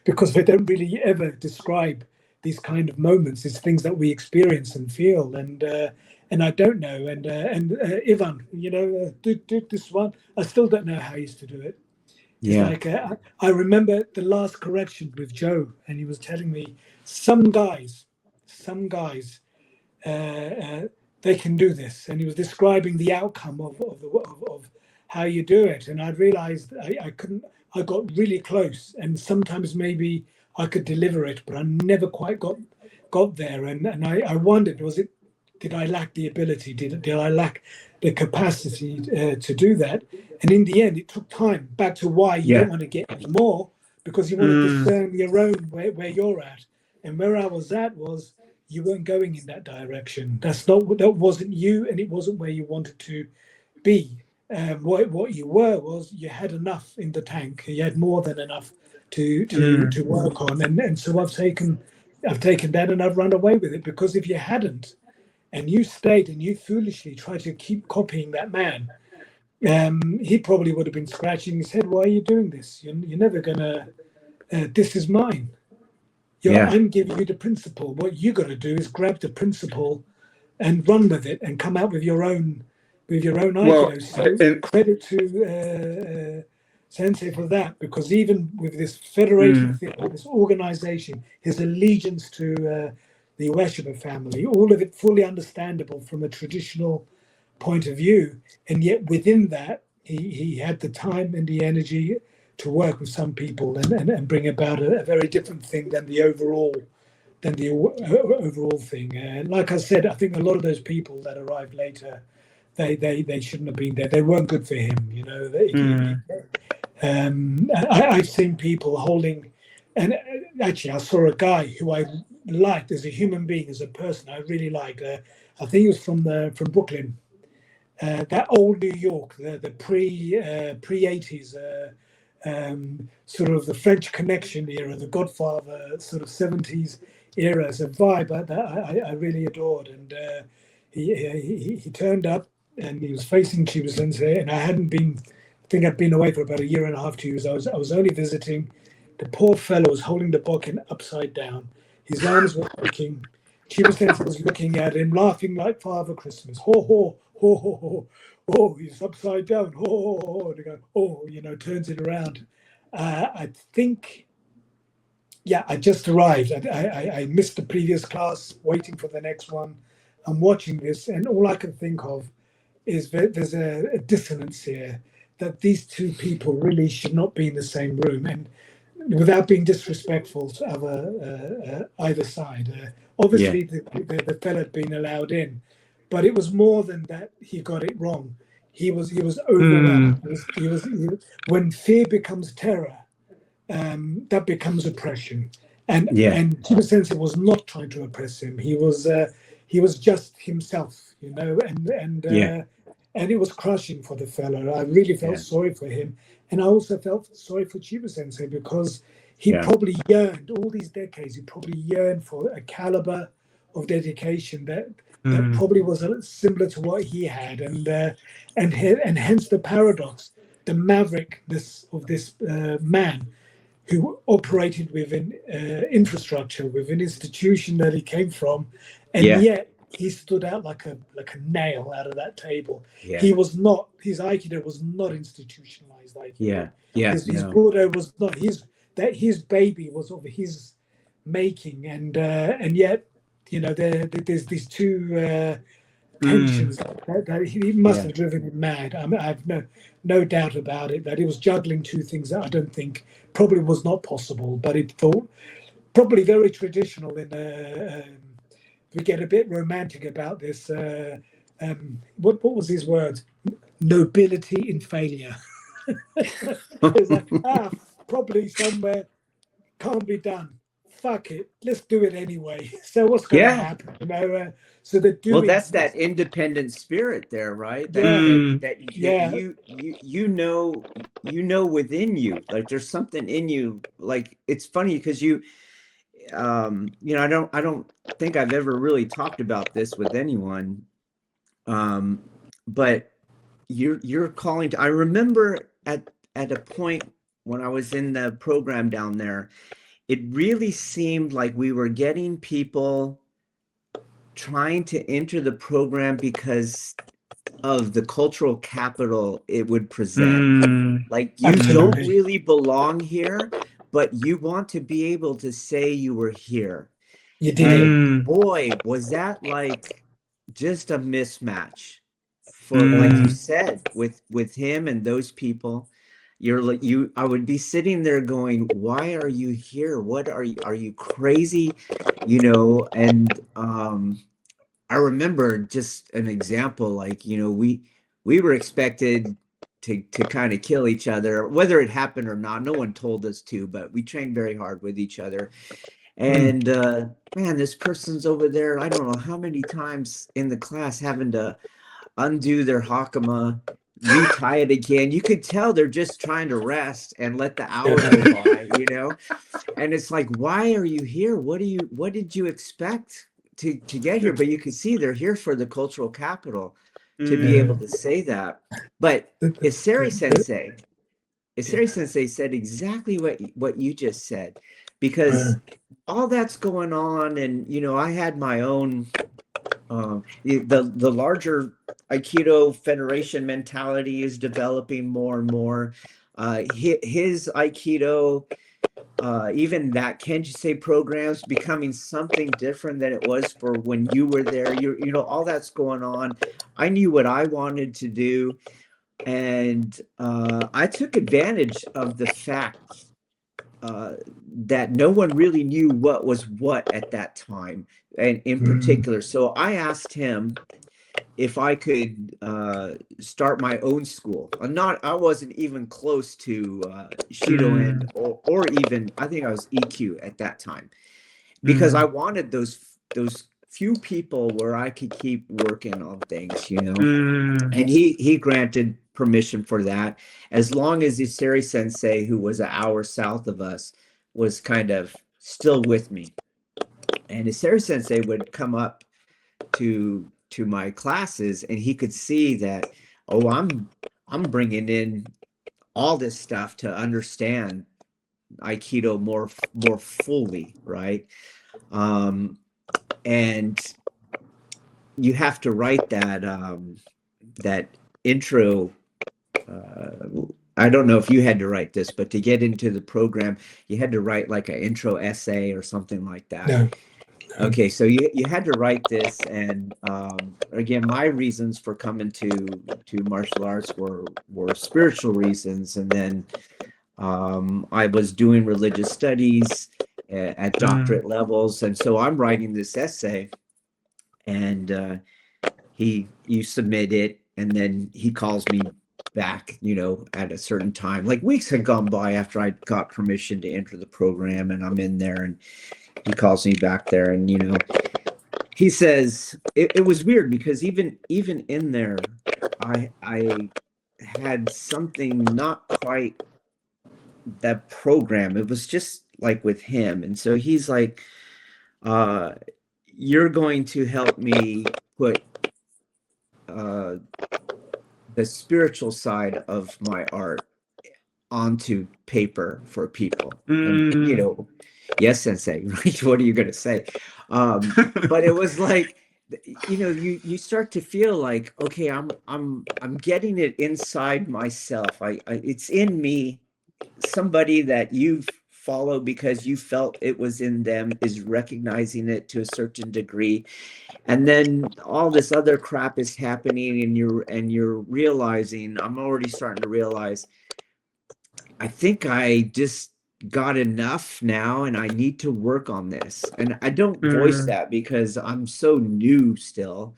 because they don't really ever describe these kind of moments. It's things that we experience and feel, and I don't know. And Ivan, do this one. I still don't know how he used to do it. It's like I remember the last correction with Joe, and he was telling me some guys, they can do this, and he was describing the outcome of how you do it. And I realized I couldn't. I got really close, and sometimes maybe I could deliver it, but I never quite got there. And I wondered, did I lack the ability? Did I lack the capacity to do that? And in the end, it took time. Back to why you don't want to get any more, because you want to discern your own where you're at. And where I was at was, you weren't going in that direction. That wasn't you, and it wasn't where you wanted to be. What you were was you had enough in the tank. You had more than enough to work on, and so I've taken that and I've run away with it, because if you hadn't and you stayed and you foolishly tried to keep copying that man, he probably would have been scratching his head. Why are you doing this? You're never gonna. This is mine. I'm giving you the principle. What you got to do is grab the principle and run with it and come out with your own Well, ideas. So credit to Sensei for that, because even with this federated thing, this organization, his allegiance to the Ueshiba family, all of it fully understandable from a traditional point of view, and yet within that, he had the time and the energy to work with some people and bring about a very different thing than the overall thing. And like I said, I think a lot of those people that arrived later, they shouldn't have been there. They weren't good for him, you know. I've seen people holding, and actually I saw a guy who I liked as a human being, as a person. I really liked. I think he was from Brooklyn, that old New York, the pre 80s. Sort of the French Connection era, the Godfather sort of 70s era, as a vibe that I really adored. And he turned up and he was facing Chiba Sensei, and I think I'd been away for about 1.5 to 2 years. I was only visiting. The poor fellow was holding the bokken upside down. His arms were shaking. Chiba Sensei was looking at him, laughing like Father Christmas. Ho, ho, ho, ho, ho. Oh, he's upside down. Oh, they go, oh, you know, turns it around. I think, I just arrived. I missed the previous class, waiting for the next one. I'm watching this, and all I can think of is that there's a dissonance here, that these two people really should not be in the same room, and without being disrespectful to either side. Obviously, the fella had been allowed in, but it was more than that. He got it wrong. He was overwhelmed. When fear becomes terror, that becomes oppression. And Chiba Sensei was not trying to oppress him. He was just himself, you know. And it was crushing for the fellow. I really felt sorry for him, and I also felt sorry for Chiba Sensei, because he probably yearned all these decades. He probably yearned for a caliber of dedication that probably was similar to what he had, and hence the paradox, the maverickness of this man who operated within infrastructure, within institution that he came from, and yet he stood out like a nail out of that table. He was not. His Aikido was not institutionalized Aikido. His Budo was not. His baby was of his making, and yet, you know, there's these two tensions that he must have driven him mad. I mean, I have no doubt about it, that he was juggling two things that I don't think probably was not possible, but it thought probably very traditional. We get a bit romantic about this. What was his words? Nobility in failure. It's like, probably somewhere can't be done. Fuck it, let's do it anyway. So what's going to happen? You know, so the doing. Well, that's that independent spirit there, right? You know within you, like there's something in you. Like it's funny because you know, I don't think I've ever really talked about this with anyone, but you're calling to. I remember at a point when I was in the program down there, it really seemed like we were getting people trying to enter the program because of the cultural capital it would present. Like you don't really belong here, but you want to be able to say you were here. You did. And boy, was that like just a mismatch for like you said with him and those people. You're like I would be sitting there going, why are you here? What are you crazy? You know, and I remember just an example, like, you know, we were expected to kind of kill each other, whether it happened or not. No one told us to, but we trained very hard with each other. And man, this person's over there, I don't know how many times in the class having to undo their hakama, retie it again. You could tell they're just trying to rest and let the hours go by, you know? And it's like, why are you here? What did you expect to get here? But you can see they're here for the cultural capital to be able to say that. But Iseri Sensei said exactly what you just said, because all that's going on, and you know, I had my own the larger Aikido Federation mentality is developing more and more. His Aikido, even that Kenjutsu program's becoming something different than it was for when you were there. You know, all that's going on. I knew what I wanted to do, and I took advantage of the fact that no one really knew what was what at that time, and in particular. So I asked him if I could start my own school. I wasn't even close to Shido-en or even, I think I was EQ at that time, because I wanted those few people where I could keep working on things, you know. And he granted permission for that, as long as Iseri Sensei, who was an hour south of us, was kind of still with me. And Iseri Sensei would come up to my classes, and he could see that, oh, I'm bringing in all this stuff to understand Aikido more fully, right? And you have to write that intro. I don't know if you had to write this, but to get into the program, you had to write like an intro essay or something like that. No. Okay, so you had to write this, and again, my reasons for coming to martial arts were spiritual reasons, and then I was doing religious studies at doctorate levels, and so I'm writing this essay, and you submit it, and then he calls me back, you know, at a certain time. Like weeks had gone by after I got permission to enter the program, and I'm in there, and he calls me back there, and you know, he says it was weird, because even in there, I had something not quite that program. It was just like with him, and so he's like, you're going to help me put the spiritual side of my art onto paper for people. And, you know, yes, Sensei, right? What are you going to say? But it was like, you know, you start to feel like, okay, I'm getting it inside myself. It's in me. Somebody that you've followed because you felt it was in them is recognizing it to a certain degree, and then all this other crap is happening, and you're realizing, I'm already starting to realize, I think I just got enough now, and I need to work on this. And I don't voice that because I'm so new still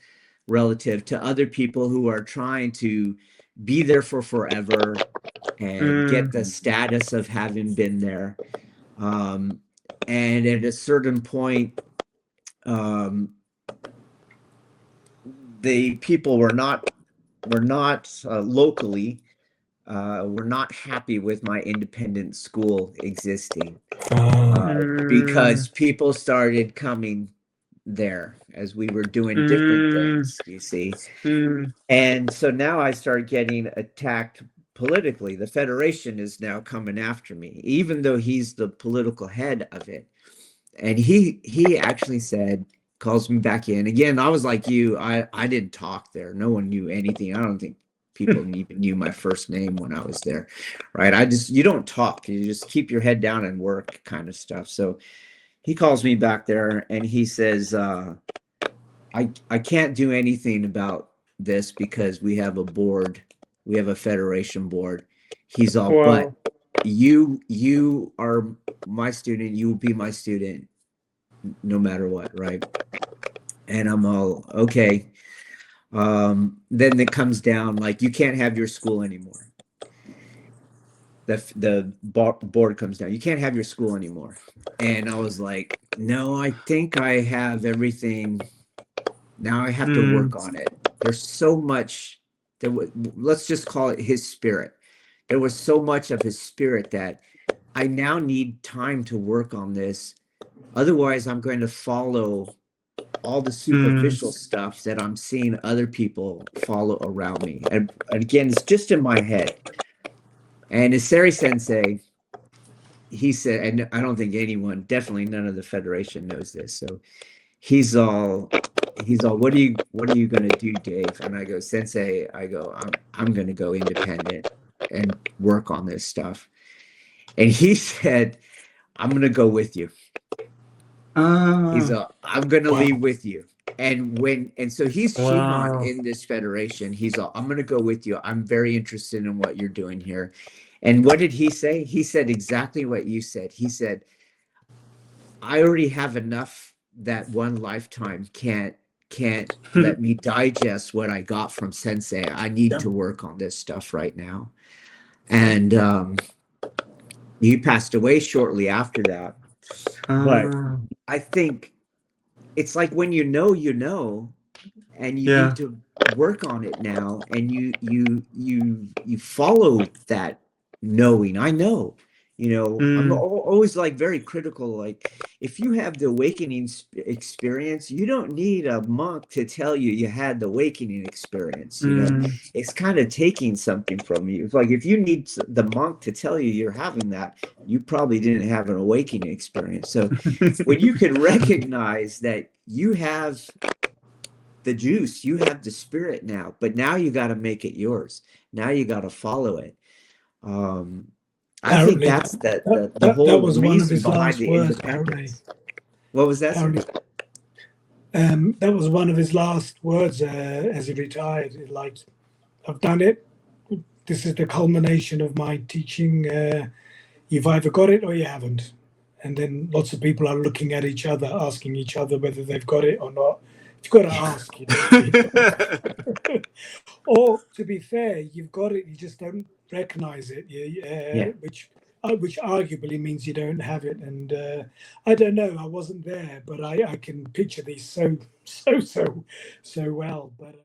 relative to other people who are trying to be there for forever and get the status of having been there. And at a certain point, the people were not locally were not happy with my independent school existing, because people started coming there as we were doing different things, you see. And so now I start getting attacked politically. The Federation is now coming after me, even though he's the political head of it. And he actually said, calls me back in again. I was like you, I didn't talk there. No one knew anything. I don't think people even knew my first name when I was there, right? You don't talk, you just keep your head down and work, kind of stuff. So he calls me back there, and he says, I can't do anything about this because we have a board, we have a Federation board. He's all, but you are my student, you will be my student no matter what, right? And I'm all, okay. Then it comes down, like, you can't have your school anymore. The board comes down, you can't have your school anymore. And I was like, No, I think I have everything. Now I have to work on it. There's so much let's just call it his spirit. There was so much of his spirit that I now need time to work on this. Otherwise, I'm going to follow all the superficial stuff that I'm seeing other people follow around me. And again, it's just in my head. And Iseri Sensei, he said, and I don't think anyone, definitely none of the Federation knows this. So he's all, what are you going to do, Dave? And I go, Sensei, I'm going to go independent and work on this stuff. And he said, I'm going to go with you. I'm going to leave with you. And so he's Shihan in this federation. He's all, I'm going to go with you. I'm very interested in what you're doing here. And what did he say? He said exactly what you said. He said, I already have enough that one lifetime can't let me digest what I got from Sensei. I need to work on this stuff right now. And he passed away shortly after that. But I think it's like when you know, and you need to work on it now, and you follow that knowing. I know, I'm always like very critical. Like if you have the awakening experience, you don't need a monk to tell you had the awakening experience. It's kind of taking something from you. It's like if you need the monk to tell you you're having that, you probably didn't have an awakening experience. So when you can recognize that you have the juice, you have the spirit now, but now you got to make it yours. Now you got to follow it. I think that's the whole that was one of reason his behind last the words, independence. What was that? That was one of his last words as he retired. Like, I've done it. This is the culmination of my teaching. You've either got it or you haven't. And then lots of people are looking at each other, asking each other whether they've got it or not. You've got to ask. Or to be fair, you've got it, you just don't recognize it, which arguably means you don't have it. And I don't know, I wasn't there, but I can picture these so well. But